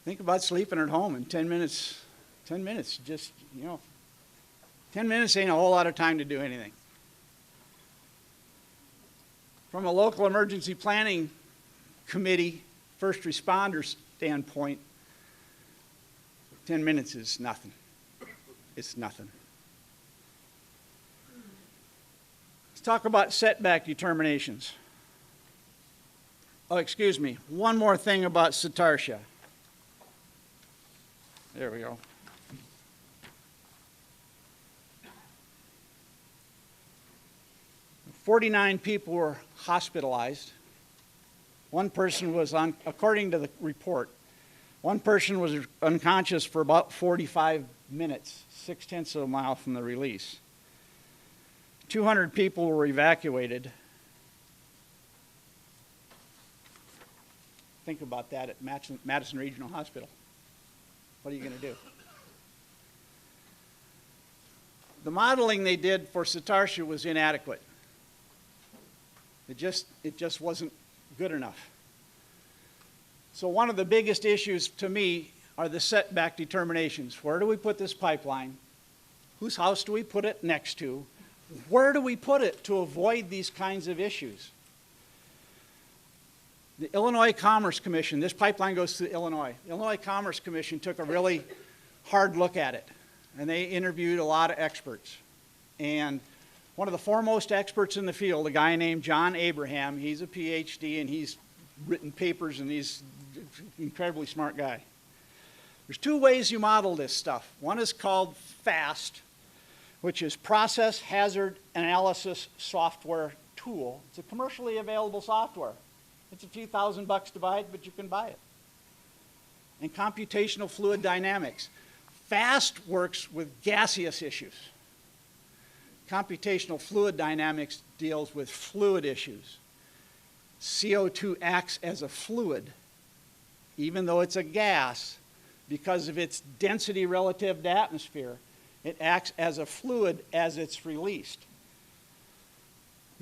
Speaker 4: think about sleeping at home in 10 minutes. 10 minutes, just, 10 minutes ain't a whole lot of time to do anything. From a local emergency planning committee, first responder standpoint, 10 minutes is nothing. It's nothing. Let's talk about setback determinations. Oh, excuse me. One more thing about Satartia. There we go. "49 people were hospitalized. One person was according to the report, one person was unconscious for about 45 minutes, 0.6 of a mile from the release. 200 people were evacuated. Think about that at Madison Regional Hospital. What are you going to do? The modeling they did for Satartia was inadequate. It just wasn't good enough. So one of the biggest issues to me are the setback determinations. Where do we put this pipeline? Whose house do we put it next to? Where do we put it to avoid these kinds of issues? The Illinois Commerce Commission, this pipeline goes to Illinois. The Illinois Commerce Commission took a really hard look at it, and they interviewed a lot of experts. And one of the foremost experts in the field, a guy named John Abraham, he's a PhD and he's written papers and he's an incredibly smart guy. There's two ways you model this stuff. One is called FAST, which is Process Hazard Analysis Software Tool. It's a commercially available software. It's a few $1,000 to buy it, but you can buy it. And computational fluid dynamics. FAST works with gaseous issues. Computational fluid dynamics deals with fluid issues. CO2 acts as a fluid, even though it's a gas, because of its density relative to atmosphere. It acts as a fluid as it's released.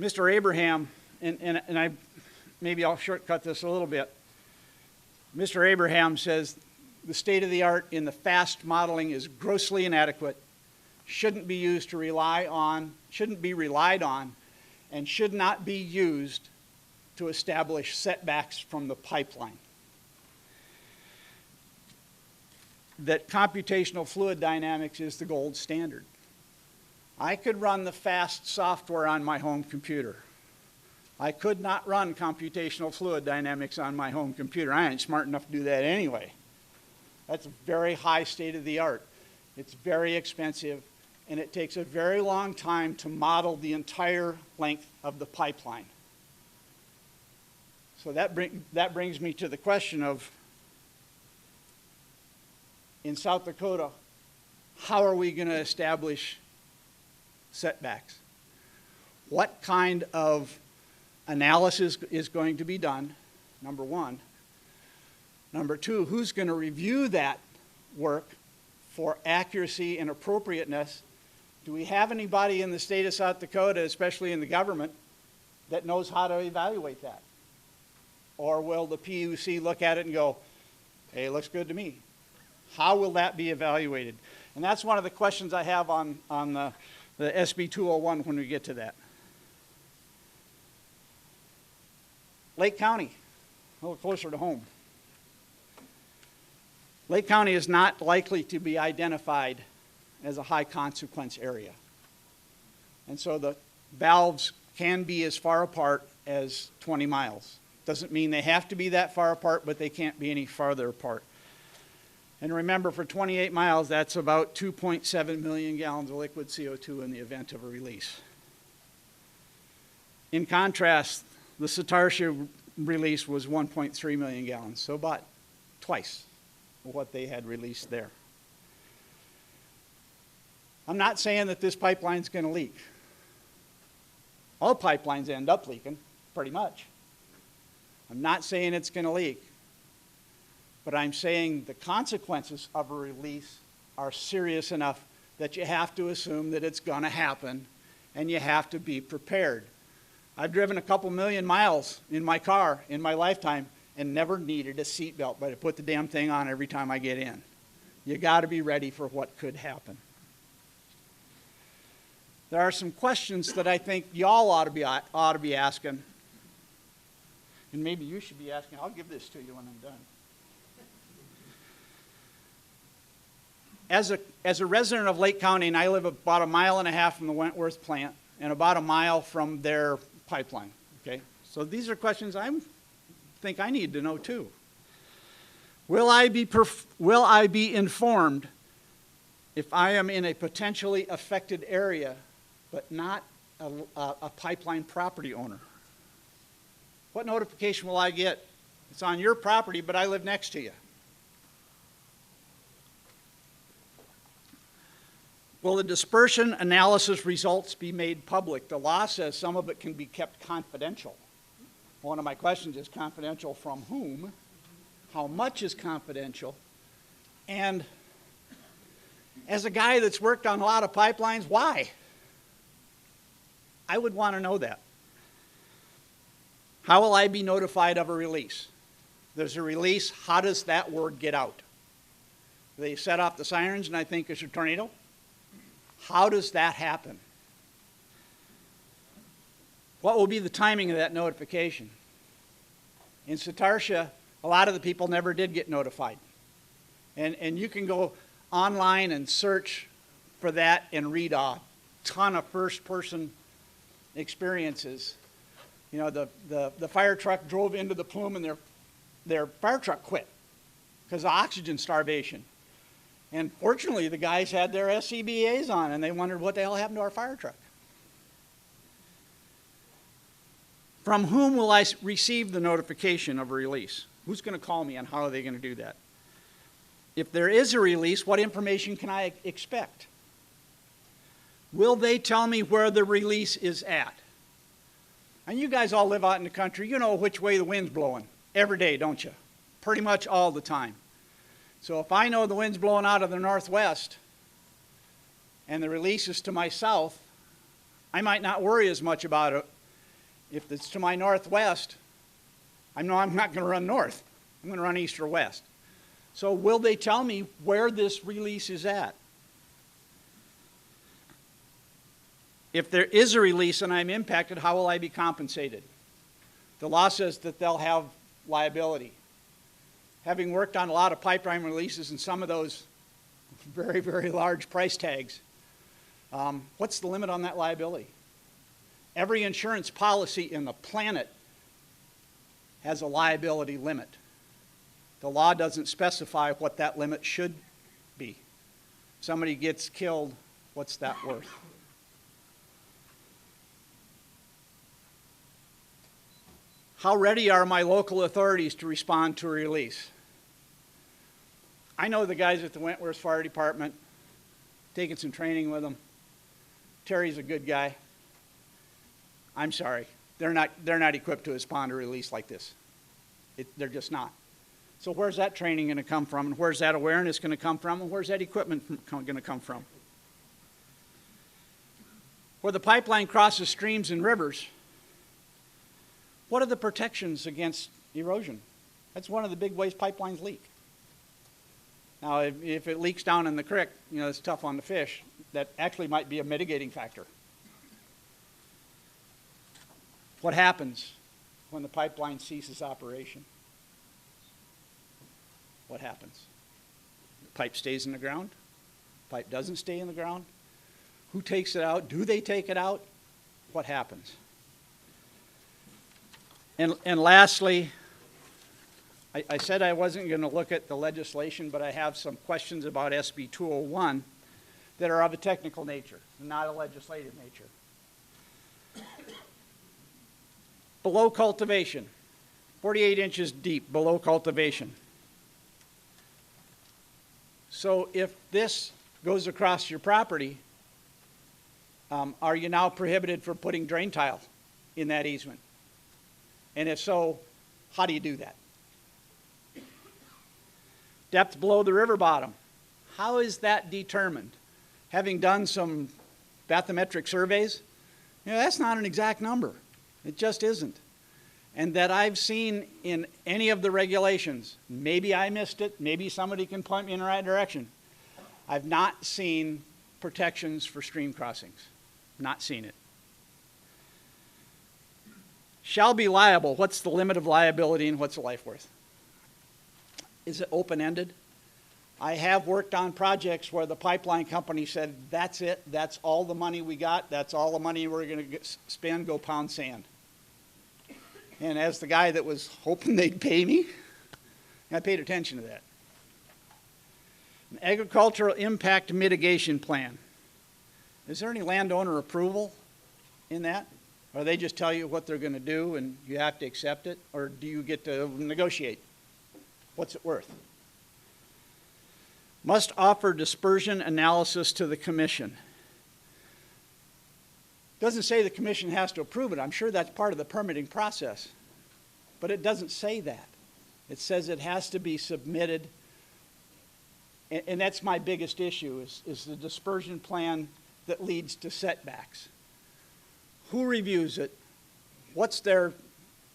Speaker 4: Mr. Abraham, and maybe I'll shortcut this a little bit. Mr. Abraham says the state of the art in the FAST modeling is grossly inadequate, shouldn't be relied on, and should not be used to establish setbacks from the pipeline. That computational fluid dynamics is the gold standard. I could run the FAST software on my home computer. I could not run computational fluid dynamics on my home computer. I ain't smart enough to do that anyway. That's a very high state of the art. It's very expensive, and it takes a very long time to model the entire length of the pipeline. So that brings me to the question of, in South Dakota, how are we going to establish setbacks? What kind of analysis is going to be done, number one. Number two, who's going to review that work for accuracy and appropriateness? Do we have anybody in the state of South Dakota, especially in the government, that knows how to evaluate that? Or will the PUC look at it and go, hey, it looks good to me? How will that be evaluated? And that's one of the questions I have on the SB 201 when we get to that. Lake County, a little closer to home. Lake County is not likely to be identified as a high consequence area. And so the valves can be as far apart as 20 miles. Doesn't mean they have to be that far apart, but they can't be any farther apart. And remember, for 28 miles, that's about 2.7 million gallons of liquid CO2 in the event of a release. In contrast, the Satartia release was 1.3 million gallons, so about twice what they had released there. I'm not saying that this pipeline's going to leak. All pipelines end up leaking, pretty much. I'm not saying it's going to leak, but I'm saying the consequences of a release are serious enough that you have to assume that it's going to happen, and you have to be prepared. I've driven a couple million miles in my car in my lifetime and never needed a seatbelt, but I put the damn thing on every time I get in. You got to be ready for what could happen. There are some questions that I think y'all ought to be asking, and maybe you should be asking. I'll give this to you when I'm done. As a resident of Lake County, and I live about 1.5 miles from the Wentworth plant and about 1 mile from their pipeline, okay? So these are questions I think I need to know too. Will I be informed if I am in a potentially affected area but not a pipeline property owner? What notification will I get? It's on your property, but I live next to you. Will the dispersion analysis results be made public? The law says some of it can be kept confidential. One of my questions is confidential from whom? How much is confidential? And as a guy that's worked on a lot of pipelines, why? I would want to know that. How will I be notified of a release? There's a release, how does that word get out? They set off the sirens and I think it's a tornado? How does that happen? What will be the timing of that notification? In Satartia, a lot of the people never did get notified. And you can go online and search for that and read a ton of first-person experiences. You know, the fire truck drove into the plume and their fire truck quit because of oxygen starvation. And fortunately, the guys had their SCBAs on, and they wondered what the hell happened to our fire truck. From whom will I receive the notification of a release? Who's going to call me, and how are they going to do that? If there is a release, what information can I expect? Will they tell me where the release is at? And you guys all live out in the country. You know which way the wind's blowing every day, don't you? Pretty much all the time. So if I know the wind's blowing out of the northwest and the release is to my south, I might not worry as much about it. If it's to my northwest, I know I'm not going to run north. I'm going to run east or west. So will they tell me where this release is at? If there is a release and I'm impacted, how will I be compensated? The law says that they'll have liability. Having worked on a lot of pipeline releases and some of those very, very large price tags, what's the limit on that liability? Every insurance policy in the planet has a liability limit. The law doesn't specify what that limit should be. If somebody gets killed, what's that worth? How ready are my local authorities to respond to a release? I know the guys at the Wentworth Fire Department, taking some training with them. Terry's a good guy. I'm sorry, they're not equipped to respond to a release like this. They're just not. So where's that training going to come from, and where's that awareness going to come from, and where's that equipment going to come from? Where the pipeline crosses streams and rivers, What are the protections against erosion? That's one of the big ways pipelines leak. Now, if it leaks down in the creek, you know, it's tough on the fish. That actually might be a mitigating factor. What happens when the pipeline ceases operation? What happens? The pipe stays in the ground? The pipe doesn't stay in the ground? Who takes it out? Do they take it out? What happens? And lastly, I said I wasn't going to look at the legislation, but I have some questions about SB 201 that are of a technical nature, not a legislative nature. Below cultivation, 48 inches deep below cultivation. So if this goes across your property, are you now prohibited from putting drain tile in that easement? And if so, how do you do that? Depth below the river bottom. How is that determined? Having done some bathymetric surveys, you know, that's not an exact number. It just isn't. And that I've seen in any of the regulations, maybe I missed it, maybe somebody can point me in the right direction. I've not seen protections for stream crossings. Not seen it. Shall be liable. What's the limit of liability and what's the life worth? Is it open-ended? I have worked on projects where the pipeline company said, that's it, that's all the money we got, that's all the money we're going to spend, go pound sand. And as the guy that was hoping they'd pay me, I paid attention to that. An agricultural impact mitigation plan. Is there any landowner approval in that? Or they just tell you what they're going to do and you have to accept it? Or do you get to negotiate? What's it worth? Must offer dispersion analysis to the commission. Doesn't say the commission has to approve it. I'm sure that's part of the permitting process. But it doesn't say that. It says it has to be submitted. And that's my biggest issue is the dispersion plan that leads to setbacks. Who reviews it? What's their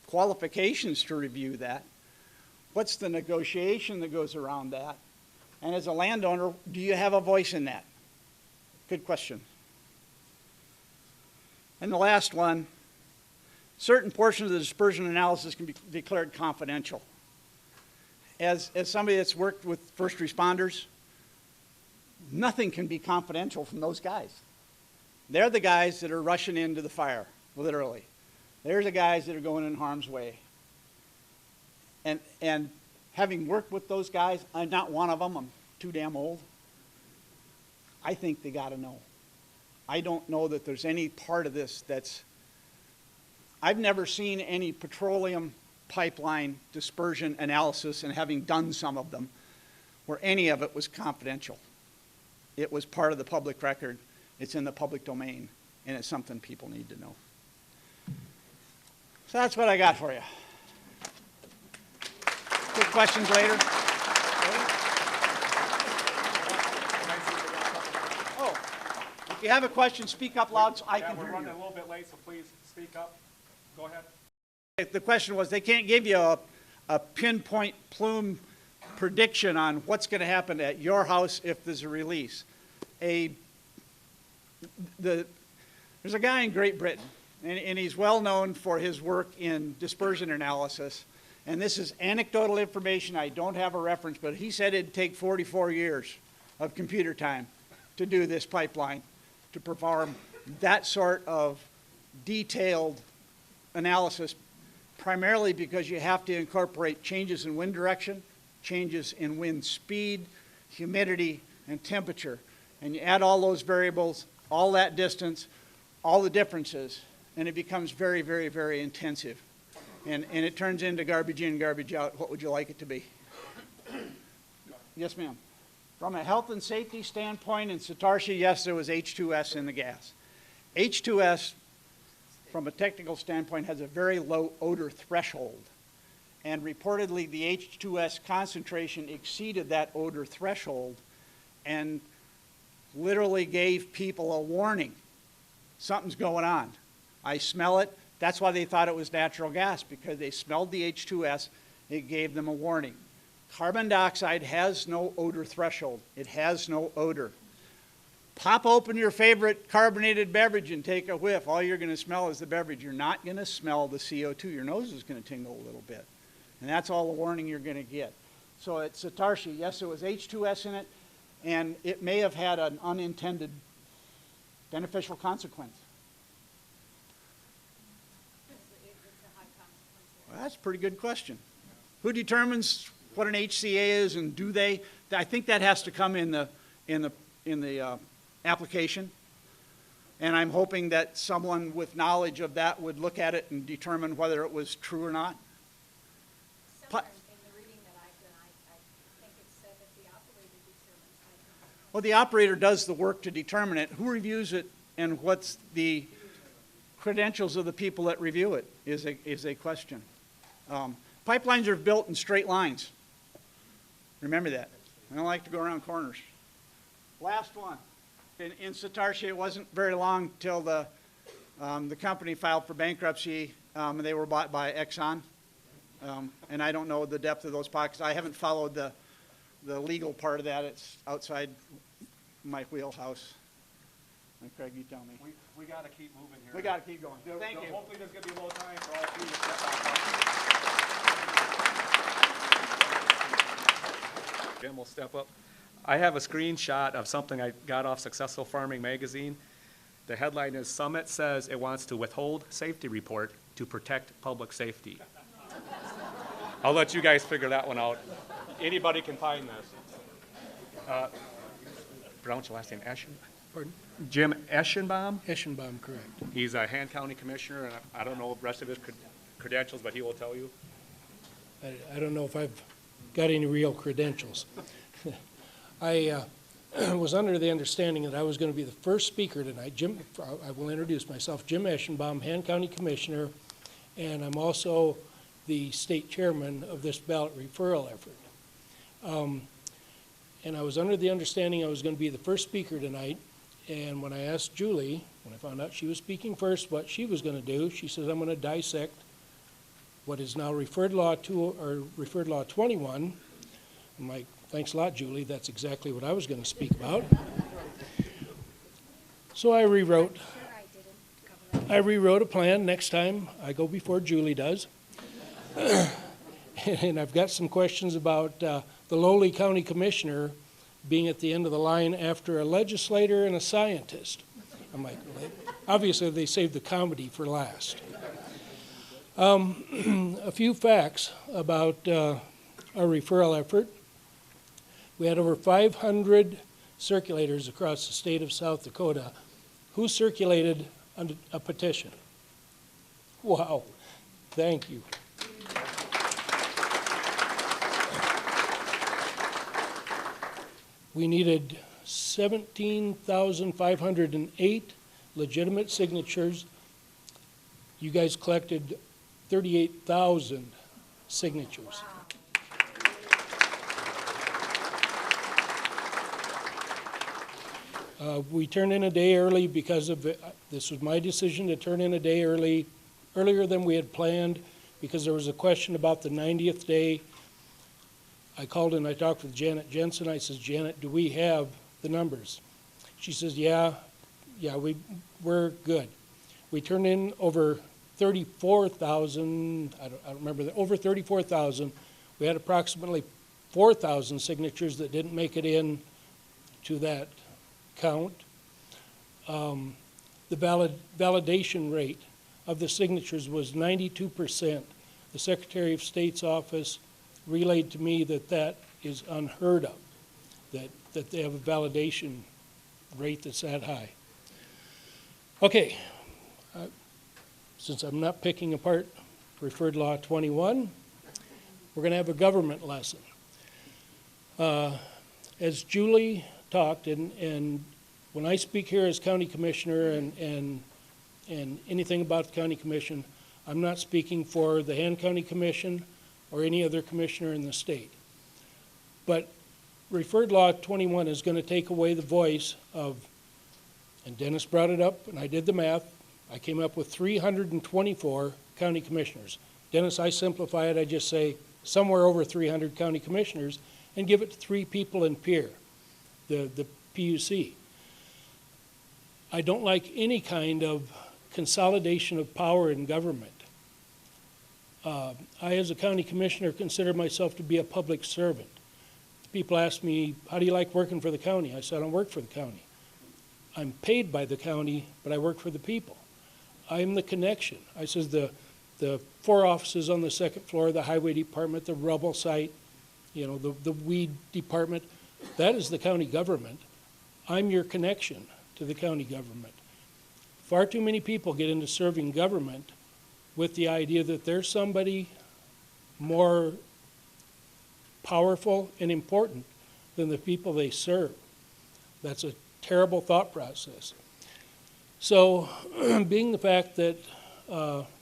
Speaker 4: qualifications to review that? What's the negotiation that goes around that? And as a landowner, do you have a voice in that? Good question. And the last one, certain portions of the dispersion analysis can be declared confidential. As somebody that's worked with first responders, nothing can be confidential from those guys. They're the guys that are rushing into the fire, literally. They're the guys that are going in harm's way. And having worked with those guys, I'm not one of them, I'm too damn old. I think they got to know. I don't know that there's any part of this that's, I've never seen any petroleum pipeline dispersion analysis, and having done some of them, where any of it was confidential. It was part of the public record, it's in the public domain, and it's something people need to know. So that's what I got for you. Good questions later. Oh, if you have a question, speak up loud so I can hear you.
Speaker 3: We're running a little bit late, so please speak up. Go ahead.
Speaker 4: The question was, they can't give you a pinpoint plume prediction on what's going to happen at your house if there's a release. There's a guy in Great Britain, and he's well known for his work in dispersion analysis. And this is anecdotal information. I don't have a reference, but he said it'd take 44 years of computer time to do this pipeline, to perform that sort of detailed analysis, primarily because you have to incorporate changes in wind direction, changes in wind speed, humidity, and temperature. And you add all those variables, all that distance, all the differences, and it becomes very, very, very intensive. And it turns into garbage in, garbage out. What would you like it to be? Yes, ma'am. From a health and safety standpoint in Satartia, yes, there was H2S in the gas. H2S, from a technical standpoint, has a very low odor threshold. And reportedly, the H2S concentration exceeded that odor threshold and literally gave people a warning. Something's going on. I smell it. That's why they thought it was natural gas, because they smelled the H2S. It gave them a warning. Carbon dioxide has no odor threshold. It has no odor. Pop open your favorite carbonated beverage and take a whiff. All you're going to smell is the beverage. You're not going to smell the CO2. Your nose is going to tingle a little bit. And that's all the warning you're going to get. So at Satartia, yes, there was H2S in it, and it may have had an unintended beneficial consequence. Well, that's a pretty good question. Who determines what an HCA is, and do they? I think that has to come in the application. And I'm hoping that someone with knowledge of that would look at it and determine whether it was true or not.
Speaker 1: Somewhere in the reading that I've done, I think it said that the operator determines.
Speaker 4: Well, the operator does the work to determine it. Who reviews it, and what's the credentials of the people that review it is a question. Pipelines are built in straight lines. Remember that. I don't like to go around corners. Last one. In Satartia, it wasn't very long till the company filed for bankruptcy. They were bought by Exxon. And I don't know the depth of those pockets. I haven't followed the legal part of that. It's outside my wheelhouse. And Craig, you tell me.
Speaker 3: We gotta keep moving here.
Speaker 4: We got to keep going. Thank you.
Speaker 3: Hopefully there's gonna be a little time for all of you to step back up. Jim will step up. I have a screenshot of something I got off Successful Farming magazine. The headline is, Summit says it wants to withhold safety report to protect public safety. I'll let you guys figure that one out. Anybody can find this. Pronounce your last name,
Speaker 6: Pardon?
Speaker 3: Jim Eschenbaum.
Speaker 6: Eschenbaum, correct.
Speaker 3: He's a Han County Commissioner, and I don't know the rest of his credentials, but he will tell you.
Speaker 6: I don't know if I've got any real credentials. I was under the understanding that I was going to be the first speaker tonight. I will introduce myself, Jim Eschenbaum, Han County Commissioner, and I'm also the state chairman of this ballot referral effort. And I was under the understanding I was going to be the first speaker tonight. And when I asked Julie, when I found out she was speaking first, what she was going to do, she said, I'm going to dissect what is now Referred Law 21. I'm like, thanks a lot, Julie. That's exactly what I was going to speak about. So I rewrote a plan next time I go before Julie does. And I've got some questions about the lowly county commissioner being at the end of the line after a legislator and a scientist. I'm like, obviously they saved the comedy for last. A few facts about our referral effort. We had over 500 circulators across the state of South Dakota who circulated a petition. Wow, thank you. We needed 17,508 legitimate signatures. You guys collected 38,000 signatures. We turned in a day early because of this was my decision to turn in a day earlier than we had planned, because there was a question about the 90th day. I called and I talked with Janet Jensen. I says, Janet, do we have the numbers? She says, yeah, we're good. We turned in over 34,000, I don't remember, over 34,000. We had approximately 4,000 signatures that didn't make it in to that count. The validation rate of the signatures was 92%. The Secretary of State's office relayed to me that that is unheard of, that they have a validation rate that's that high. Okay, since I'm not picking apart Referred Law 21, we're going to have a government lesson. As Julie talked, and when I speak here as county commissioner and anything about the county commission, I'm not speaking for the Han County Commission or any other commissioner in the state. But Referred Law 21 is going to take away the voice of, and Dennis brought it up, and I did the math, I came up with 324 county commissioners. Dennis, I simplify it, I just say somewhere over 300 county commissioners and give it to 3 people in Pierre, the PUC. I don't like any kind of consolidation of power in government. I, as a county commissioner, consider myself to be a public servant. People ask me, how do you like working for the county? I said, I don't work for the county. I'm paid by the county, but I work for the people. I'm the connection. I says the 4 offices on the 2nd floor, the highway department, the rubble site, you know, the weed department, that is the county government. I'm your connection to the county government. Far too many people get into serving government with the idea that there's somebody more powerful and important than the people they serve. That's a terrible thought process. So, being the fact that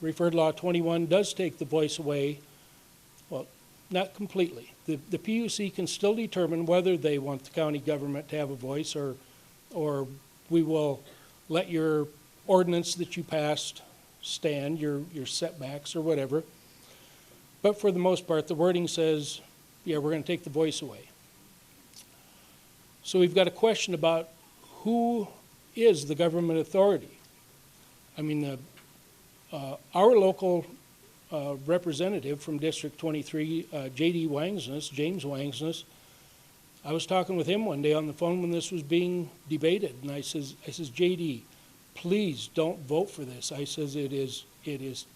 Speaker 6: Referred Law 21 does take the voice away, well, not completely. The PUC can still determine whether they want the county government to have a voice, or we will let your ordinance that you passed stand, your setbacks or whatever. But for the most part, the wording says, yeah, we're going to take the voice away. So we've got a question about who is the government authority. I mean, our local representative from District 23, James Wangsness, I was talking with him one day on the phone when this was being debated, and I says, JD, please don't vote for this. I says, it is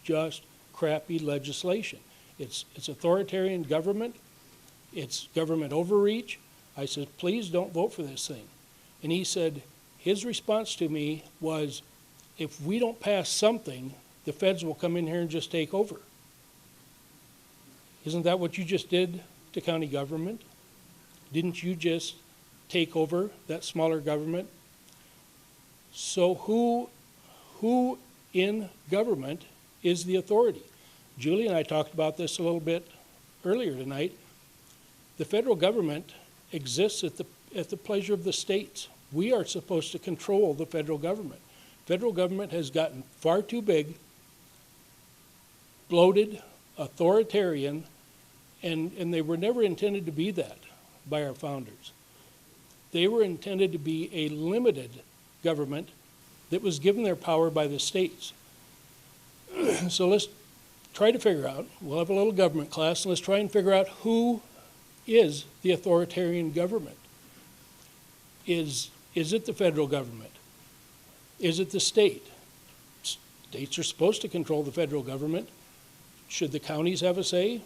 Speaker 6: just crappy legislation. It's authoritarian government. It's government overreach. I said, please don't vote for this thing. And he said, his response to me was, if we don't pass something, the feds will come in here and just take over. Isn't that what you just did to county government? Didn't you just take over that smaller government? So who in government is the authority? Julie and I talked about this a little bit earlier tonight. The federal government exists at the pleasure of the states. We are supposed to control the federal government. Federal government has gotten far too big, bloated, authoritarian, and they were never intended to be that by our founders. They were intended to be a limited government that was given their power by the states. So let's try to figure out, we'll have a little government class, and let's try and figure out who is the authoritarian government. Is it the federal government? Is it the state? States are supposed to control the federal government. Should the counties have a say?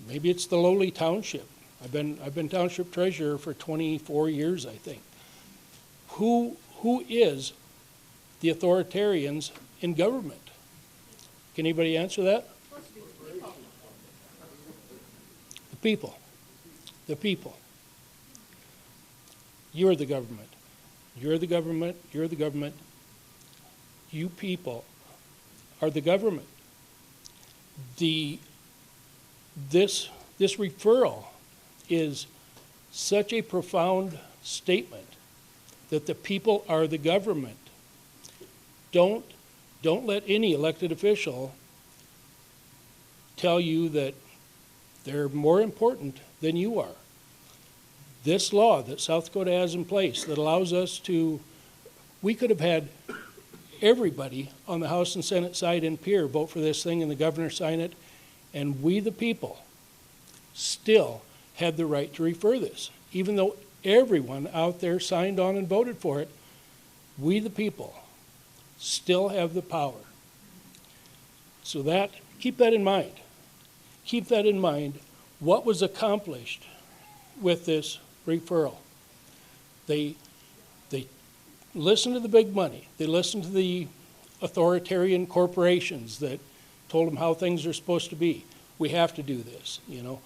Speaker 6: Maybe it's the lowly township. I've been township treasurer for 24 years, I think. Who is the authoritarians in government? Can anybody answer that? The people. The people. You're the government. You're the government. You're the government. You people are the government. This referral is such a profound statement that the people are the government. Don't let any elected official tell you that they're more important than you are. This law that South Dakota has in place that allows us to, we could have had everybody on the House and Senate side in Pierre vote for this thing and the governor sign it, and we the people still had the right to refer this. Even though everyone out there signed on and voted for it, we the people still have the power. So keep that in mind. Keep that in mind, what was accomplished with this referral. They listened to the big money. They listened to the authoritarian corporations that told them how things are supposed to be. We have to do this, you know.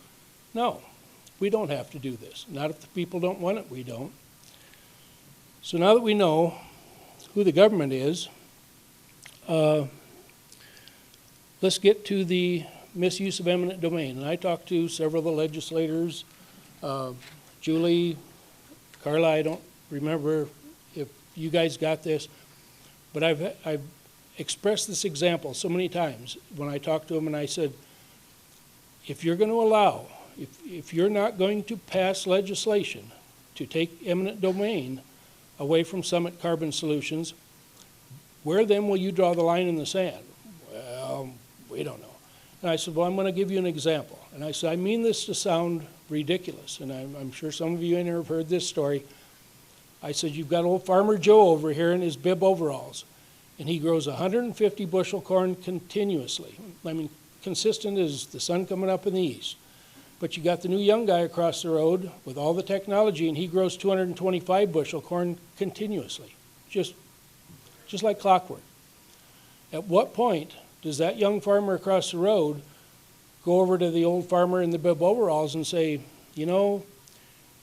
Speaker 6: No, we don't have to do this. Not if the people don't want it, we don't. So now that we know who the government is, let's get to the misuse of eminent domain. And I talked to several of the legislators, Julie, Carla, I don't remember if you guys got this, but I've expressed this example so many times when I talked to him, and I said, if you're going to allow, if you're not going to pass legislation to take eminent domain away from Summit Carbon Solutions, where then will you draw the line in the sand? Well, we don't know. And I said, well, I'm going to give you an example. And I said, I mean this to sound ridiculous, and I'm sure some of you in here have heard this story. I said, you've got old Farmer Joe over here in his bib overalls, and he grows 150 bushel corn continuously. I mean, consistent as the sun coming up in the east. But you got the new young guy across the road with all the technology, and he grows 225 bushel corn continuously, just like clockwork. At what point does that young farmer across the road go over to the old farmer in the bib overalls and say, you know,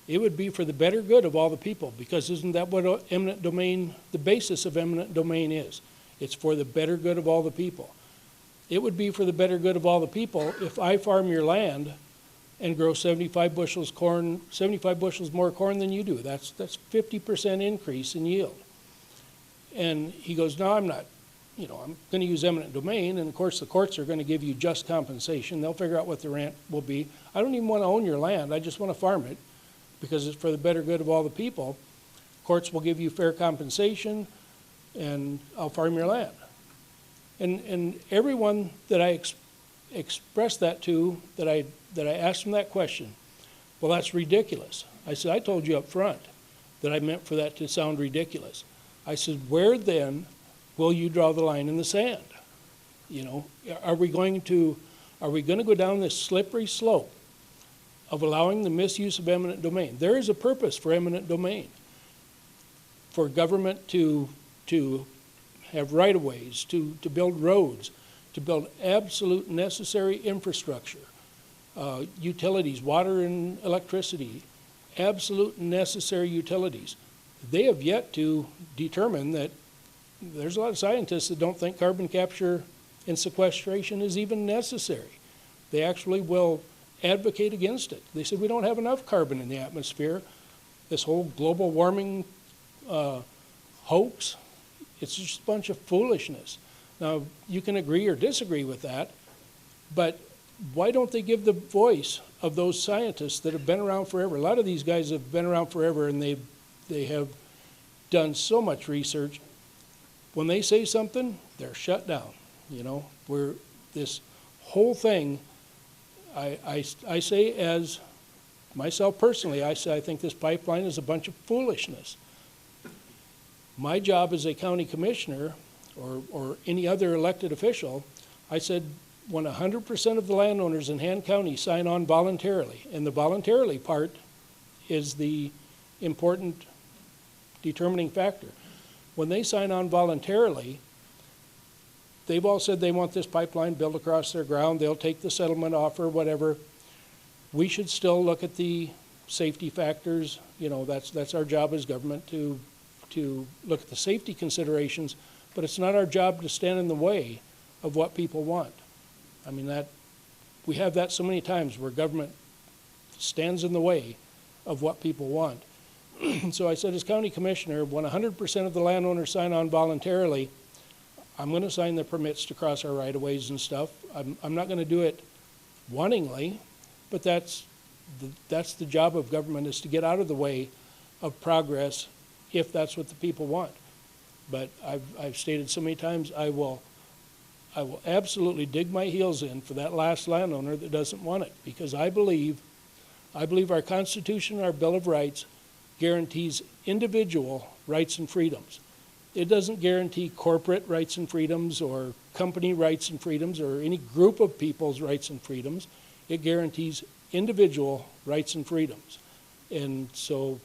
Speaker 6: it would be for the better good of all the people, because isn't that what eminent domain, the basis of eminent domain is? It's for the better good of all the people. It would be for the better good of all the people if I farm your land and grow 75 bushels corn, 75 bushels more corn than you do. That's 50% increase in yield. And he goes, no, I'm not. You know, I'm going to use eminent domain, and of course the courts are going to give you just compensation. They'll figure out what the rent will be. I don't even want to own your land. I just want to farm it because it's for the better good of all the people. Courts will give you fair compensation, and I'll farm your land. And everyone that I expressed that to, that I asked them that question, well, that's ridiculous. I said, I told you up front that I meant for that to sound ridiculous. I said, where then will you draw the line in the sand? You know, are we going to go down this slippery slope of allowing the misuse of eminent domain? There is a purpose for eminent domain, for government to have right-of-ways, to build roads, to build absolute necessary infrastructure, utilities, water and electricity, absolute necessary utilities. They have yet to determine that. There's a lot of scientists that don't think carbon capture and sequestration is even necessary. They actually will advocate against it. They said we don't have enough carbon in the atmosphere. This whole global warming hoax, it's just a bunch of foolishness. Now, you can agree or disagree with that, but why don't they give the voice of those scientists that have been around forever? A lot of these guys have been around forever, and they have done so much research. When they say something, they're shut down. You know, where this whole thing, I say as myself personally, I say I think this pipeline is a bunch of foolishness. My job as a county commissioner or any other elected official, I said when 100% of the landowners in Han County sign on voluntarily, and the voluntarily part is the important determining factor. When they sign on voluntarily, they've all said they want this pipeline built across their ground. They'll take the settlement offer, whatever. We should still look at the safety factors. You know, that's our job as government to look at the safety considerations, but it's not our job to stand in the way of what people want. I mean, we have that so many times where government stands in the way of what people want. So I said, as county commissioner, when 100% of the landowners sign on voluntarily, I'm going to sign the permits to cross our right-of-ways and stuff. I'm not going to do it wantingly, but that's the job of government, is to get out of the way of progress if that's what the people want. But I've stated so many times, I will absolutely dig my heels in for that last landowner that doesn't want it, because I believe our Constitution, our Bill of Rights, guarantees individual rights and freedoms. It doesn't guarantee corporate rights and freedoms or company rights and freedoms or any group of people's rights and freedoms. It guarantees individual rights and freedoms. And so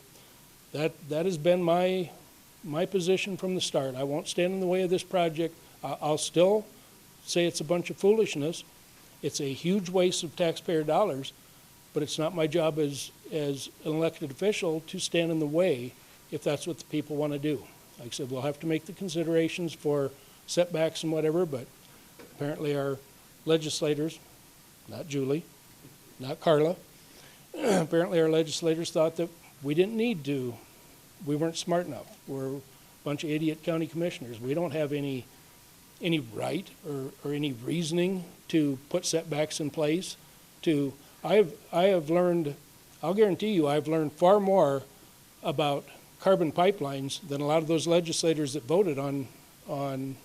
Speaker 6: that has been my position from the start. I won't stand in the way of this project. I'll still say it's a bunch of foolishness. It's a huge waste of taxpayer dollars, but it's not my job as an elected official to stand in the way if that's what the people want to do. Like I said, we'll have to make the considerations for setbacks and whatever, but apparently our legislators, not Julie, not Carla, apparently our legislators thought that we didn't need to, we weren't smart enough. We're a bunch of idiot county commissioners. We don't have any any right or any reasoning to put setbacks in place. I have learned, I'll guarantee you, I've learned far more about carbon pipelines than a lot of those legislators that voted on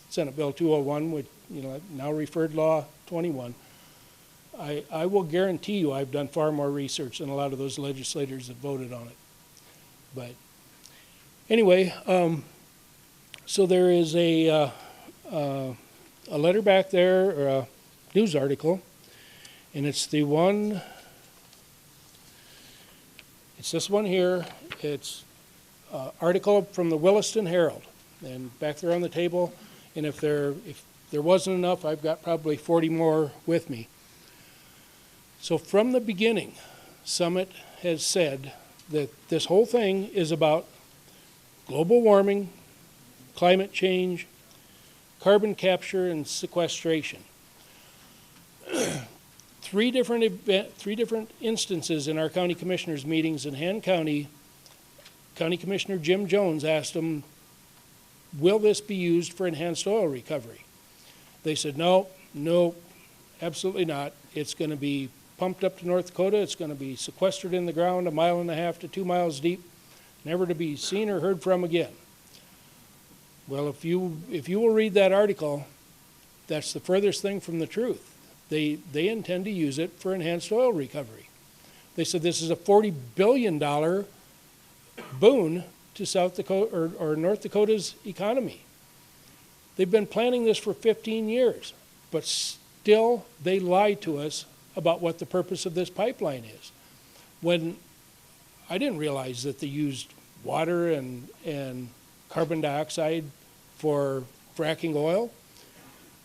Speaker 6: Senate Bill 201, which, now referred Law 21. I will guarantee you I've done far more research than a lot of those legislators that voted on it. But anyway, so there is a letter back there, or a news article, and it's this one here. It's an article from the Williston Herald, and back there on the table, and if there wasn't enough, I've got probably 40 more with me. So from the beginning, Summit has said that this whole thing is about global warming, climate change, carbon capture, and sequestration. Three different instances in our county commissioners' meetings in Han County, County Commissioner Jim Jones asked them, will this be used for enhanced oil recovery? They said, no, absolutely not. It's going to be pumped up to North Dakota. It's going to be sequestered in the ground 1.5 miles to 2 miles deep, never to be seen or heard from again. Well, if you will read that article, that's the furthest thing from the truth. They intend to use it for enhanced oil recovery. They said this is a $40 billion boon to South Dakota or North Dakota's economy. They've been planning this for 15 years, but still they lie to us about what the purpose of this pipeline is. When I didn't realize that they used water and carbon dioxide for fracking oil.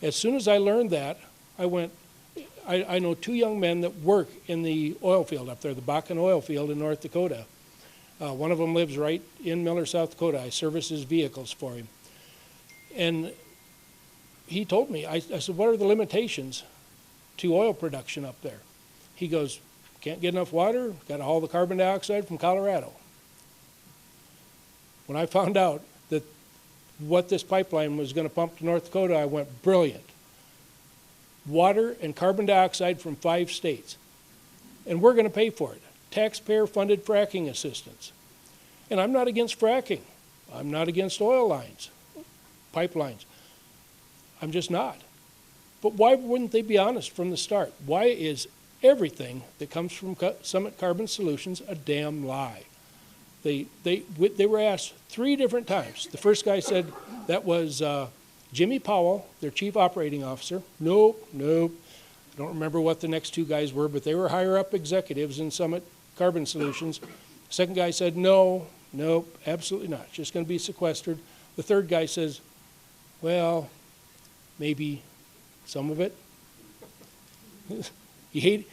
Speaker 6: As soon as I learned that, I know 2 young men that work in the oil field up there, the Bakken oil field in North Dakota. One of them lives right in Miller, South Dakota. I service his vehicles for him. And he told me, I said, what are the limitations to oil production up there? He goes, can't get enough water, got to haul the carbon dioxide from Colorado. When I found out that what this pipeline was going to pump to North Dakota, I went, brilliant. Water and carbon dioxide from 5 states. And we're going to pay for it. Taxpayer-funded fracking assistance. And I'm not against fracking. I'm not against oil lines, pipelines. I'm just not. But why wouldn't they be honest from the start? Why is everything that comes from Summit Carbon Solutions a damn lie? They were asked 3 different times. The first guy said that was Jimmy Powell, their chief operating officer. Nope. I don't remember what the next 2 guys were, but they were higher up executives in Summit Carbon Solutions. The second guy said, nope, absolutely not. It's just going to be sequestered. The third guy says, well, maybe some of it. He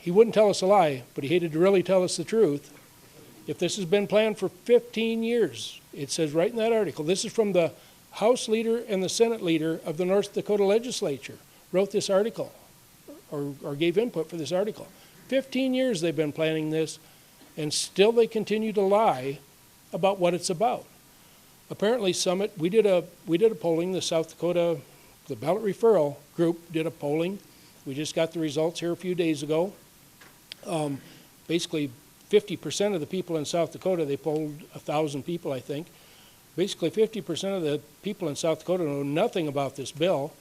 Speaker 6: wouldn't tell us a lie, but he hated to really tell us the truth. If this has been planned for 15 years, it says right in that article, this is from the House leader and the Senate leader of the North Dakota legislature, wrote this article, or gave input for this article. 15 years they've been planning this, and still they continue to lie about what it's about. Apparently Summit, we did a polling, the South Dakota, the ballot referral group did a polling. We just got the results here a few days ago. Basically 50% of the people in South Dakota, they polled 1,000 people, I think. Basically 50% of the people in South Dakota know nothing about this bill.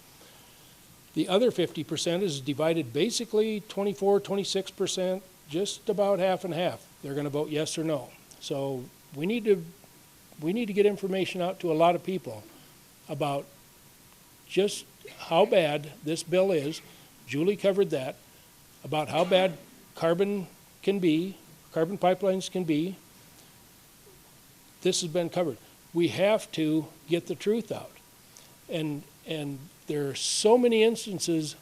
Speaker 6: The other 50% is divided basically 24, 26%, just about half and half. They're going to vote yes or no. So we need to get information out to a lot of people about just how bad this bill is. Julie covered that, about how bad carbon pipelines can be. This has been covered. We have to get the truth out. And there are so many instances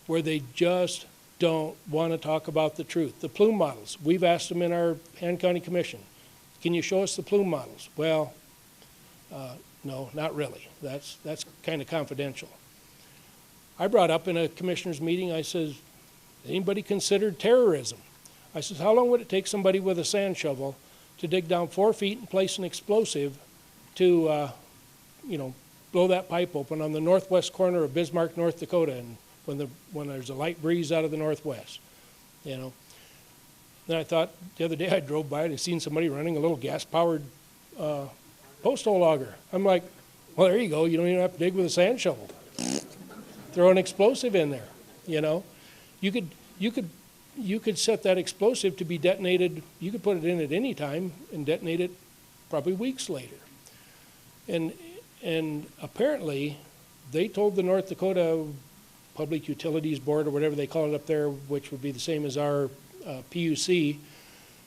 Speaker 6: where they just don't want to talk about the truth. The plume models, we've asked them in our Han County Commission, can you show us the plume models? Well, no, not really. That's kind of confidential. I brought up in a commissioner's meeting, I says, anybody considered terrorism? I says, how long would it take somebody with a sand shovel to dig down 4 feet and place an explosive to, blow that pipe open on the northwest corner of Bismarck, North Dakota, and when there's a light breeze out of the northwest, you know. Then I thought, the other day I drove by and I seen somebody running a little gas-powered posthole auger. I'm like, well, there you go. You don't even have to dig with a sand shovel. Throw an explosive in there, you know. You could set that explosive to be detonated. You could put it in at any time and detonate it probably weeks later. And apparently, they told the North Dakota Public Utilities Board, or whatever they call it up there, which would be the same as our PUC,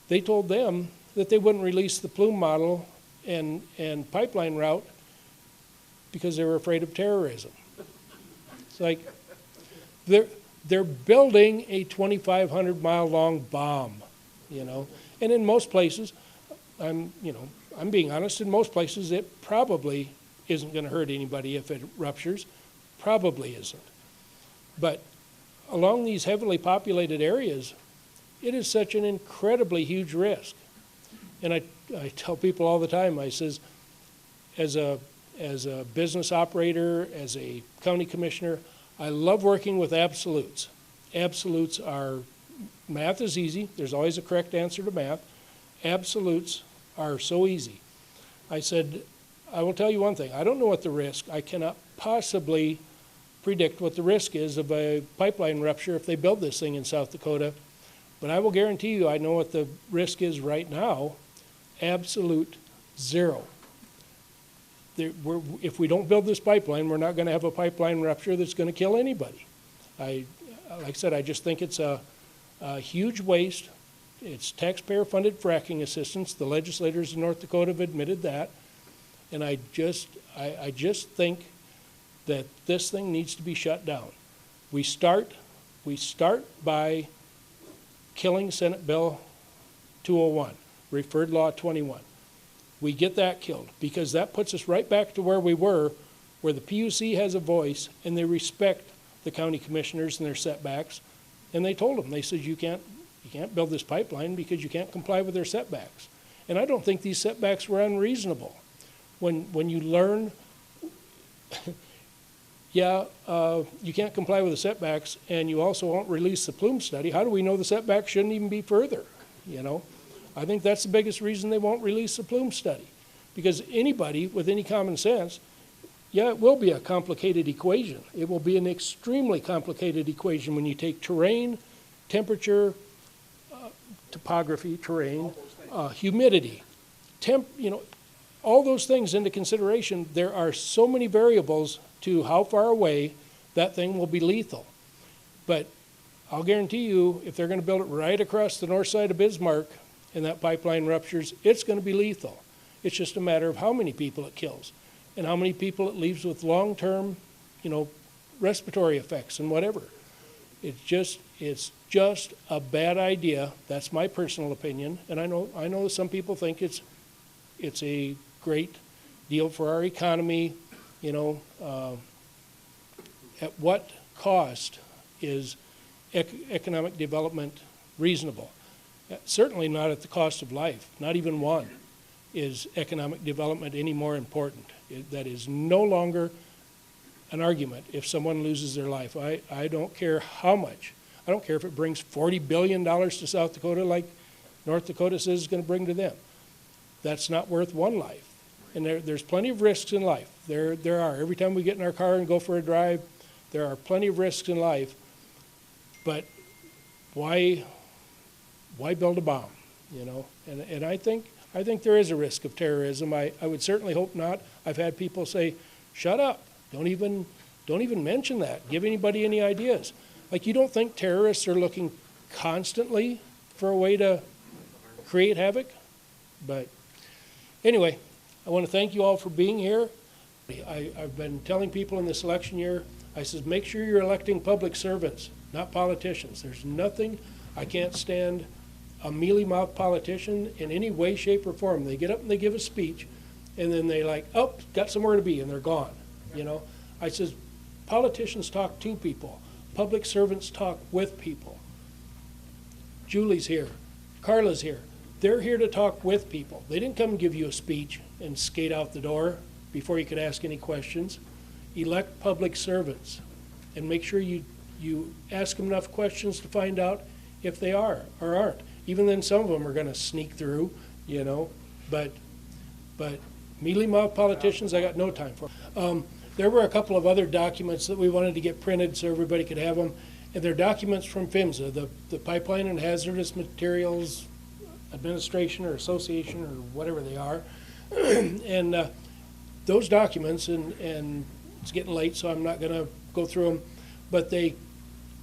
Speaker 6: they told them that they wouldn't release the plume model and pipeline route because they were afraid of terrorism. It's like they're building a 2,500 mile long bomb, you know. And in most places, I'm being honest, in most places it probably isn't going to hurt anybody if it ruptures. Probably isn't. But along these heavily populated areas, it is such an incredibly huge risk. And I tell people all the time, I says, as a business operator, as a county commissioner, I love working with absolutes. Absolutes are, math is easy. There's always a correct answer to math. Absolutes are so easy. I said, I will tell you one thing. I don't know what the risk, I cannot possibly predict what the risk is of a pipeline rupture if they build this thing in South Dakota. But I will guarantee you I know what the risk is right now. Absolute zero. If we don't build this pipeline, we're not going to have a pipeline rupture that's going to kill anybody. Like I said, I just think it's a huge waste. It's taxpayer-funded fracking assistance. The legislators in North Dakota have admitted that. And I just think that this thing needs to be shut down. We start by killing Senate Bill 201, Referred Law 21. We get that killed because that puts us right back to where we were, where the PUC has a voice and they respect the county commissioners and their setbacks. And they told them, they said, you can't build this pipeline because you can't comply with their setbacks. And I don't think these setbacks were unreasonable. When you learn, you can't comply with the setbacks and you also won't release the plume study, how do we know the setbacks shouldn't even be further, you know? I think that's the biggest reason they won't release the plume study. Because anybody with any common sense, it will be a complicated equation. It will be an extremely complicated equation when you take terrain, temperature, topography, terrain, humidity, all those things into consideration. There are so many variables to how far away that thing will be lethal. But I'll guarantee you, if they're going to build it right across the north side of Bismarck and that pipeline ruptures, it's going to be lethal. It's just a matter of how many people it kills and how many people it leaves with long-term, respiratory effects and whatever. It's just a bad idea. That's my personal opinion. And I know some people think it's a great deal for our economy. At what cost is economic development reasonable? Certainly not at the cost of life. Not even one is economic development any more important. That is no longer an argument if someone loses their life. I don't care how much. I don't care if it brings $40 billion to South Dakota like North Dakota says it's going to bring to them. That's not worth one life. And there's plenty of risks in life. There are. Every time we get in our car and go for a drive, there are plenty of risks in life. But why build a bomb? And I think there is a risk of terrorism. I would certainly hope not. I've had people say, shut up. Don't even mention that. Give anybody any ideas. Like, you don't think terrorists are looking constantly for a way to create havoc? But anyway, I want to thank you all for being here. I've been telling people in this election year, I says, make sure you're electing public servants, not politicians. There's nothing, I can't stand a mealy-mouthed politician in any way, shape, or form. They get up and they give a speech, and then they got somewhere to be, and they're gone, I says, politicians talk to people. Public servants talk with people. Julie's here. Carla's here. They're here to talk with people. They didn't come and give you a speech and skate out the door. before you could ask any questions. Elect public servants and make sure you ask them enough questions to find out if they are or aren't. Even then, some of them are going to sneak through, you know, but mealy-mouthed politicians, I got no time for. There were a couple of other documents that we wanted to get printed so everybody could have them, and they're documents from PHMSA, the Pipeline and Hazardous Materials Administration or Association or whatever they are. And those documents, and it's getting late, so I'm not going to go through them, but they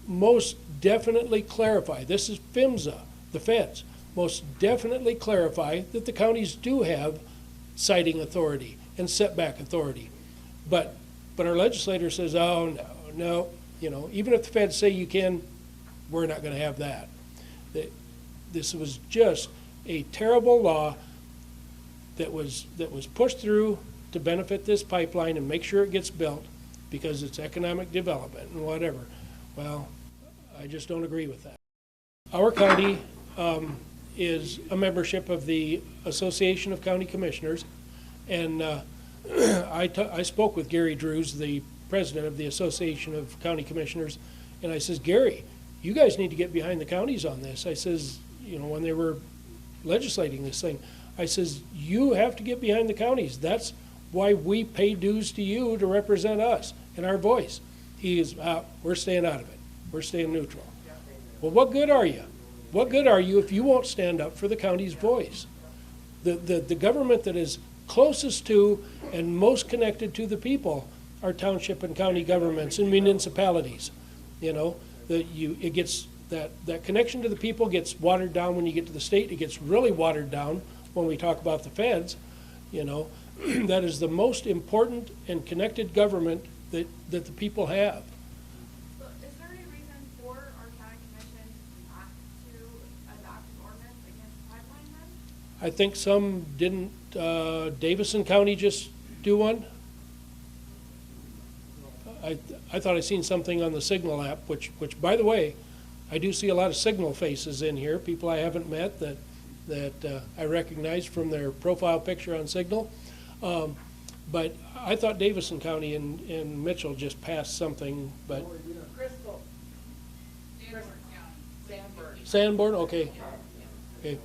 Speaker 6: most definitely clarify, this is PHMSA, the feds, most definitely clarify that the counties do have siting authority and setback authority. But our legislator says, oh, no, you know, even if the feds say you can, we're not going to have that. This was just a terrible law that was pushed through to benefit this pipeline and make sure it gets built because it's economic development and whatever. Well, I just don't agree with that. Our county is a membership of the Association of County Commissioners, and I spoke with Gary Drews, the president of the Association of County Commissioners, and I says, Gary, you guys need to get behind the counties on this. I says, you know, when they were legislating this thing, I says, you have to get behind the counties. That's why we pay dues to you to represent us and our voice. He is, we're staying out of it. We're staying neutral. Well, what good are you? What good are you if you won't stand up for the county's voice? The government that is closest to and most connected to the people are township and county governments and municipalities. You know, it gets that connection to the people gets watered down when you get to the state. It gets really watered down when we talk about the feds. You know, that is the most important and connected government that the people have.
Speaker 7: So is there any reason for our county commission not to adopt an ordinance against the pipeline then?
Speaker 6: I think some didn't. Davison County just do one. I thought I seen something on the Signal app, which by the way, I do see a lot of Signal faces in here, people I haven't met that I recognize from their profile picture on Signal. But I thought Davison County and Mitchell just passed something, but.
Speaker 7: Crystal.
Speaker 6: Sanborn, okay. Okay.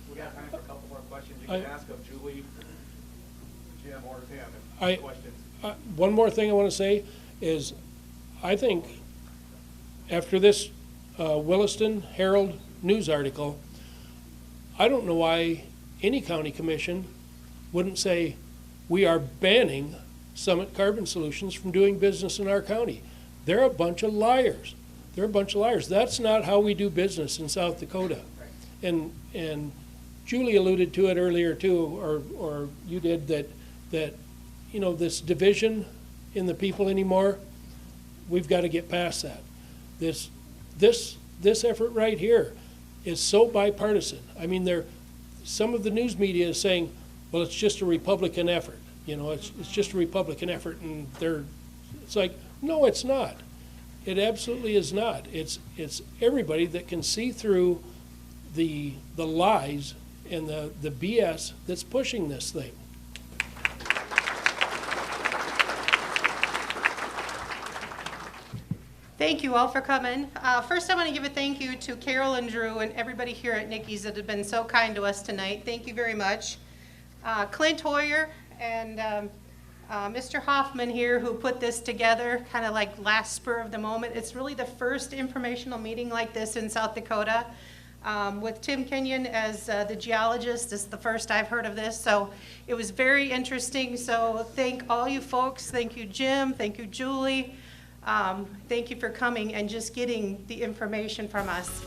Speaker 3: We got time for a couple more questions. You can ask of Julie, Jim, or Tim if you have questions.
Speaker 6: One more thing I want to say is I think after this Williston Herald News article, I don't know why any county commission wouldn't say we are banning Summit Carbon Solutions from doing business in our county. They're a bunch of liars. They're a bunch of liars. That's not how we do business in South Dakota. And Julie alluded to it earlier too, or you did, that you know, this division in the people anymore, we've got to get past that. This effort right here is so bipartisan. I mean, some of the news media is saying, well, it's just a Republican effort. You know, it's just a Republican effort, and it's like, no, it's not. It absolutely is not. It's everybody that can see through the lies and the BS that's pushing this thing.
Speaker 8: Thank you all for coming. First, I want to give a thank you to Carol and Drew and everybody here at Nikki's that have been so kind to us tonight. Thank you very much. Clint Hoyer and Mr. Hoffman here, who put this together kind of like last spur of the moment. It's really the first informational meeting like this in South Dakota. With Tim Kenyon as the geologist, this is the first I've heard of this, so it was very interesting. So thank all you folks. Thank you, Jim. Thank you, Julie. Thank you for coming and just getting the information from us.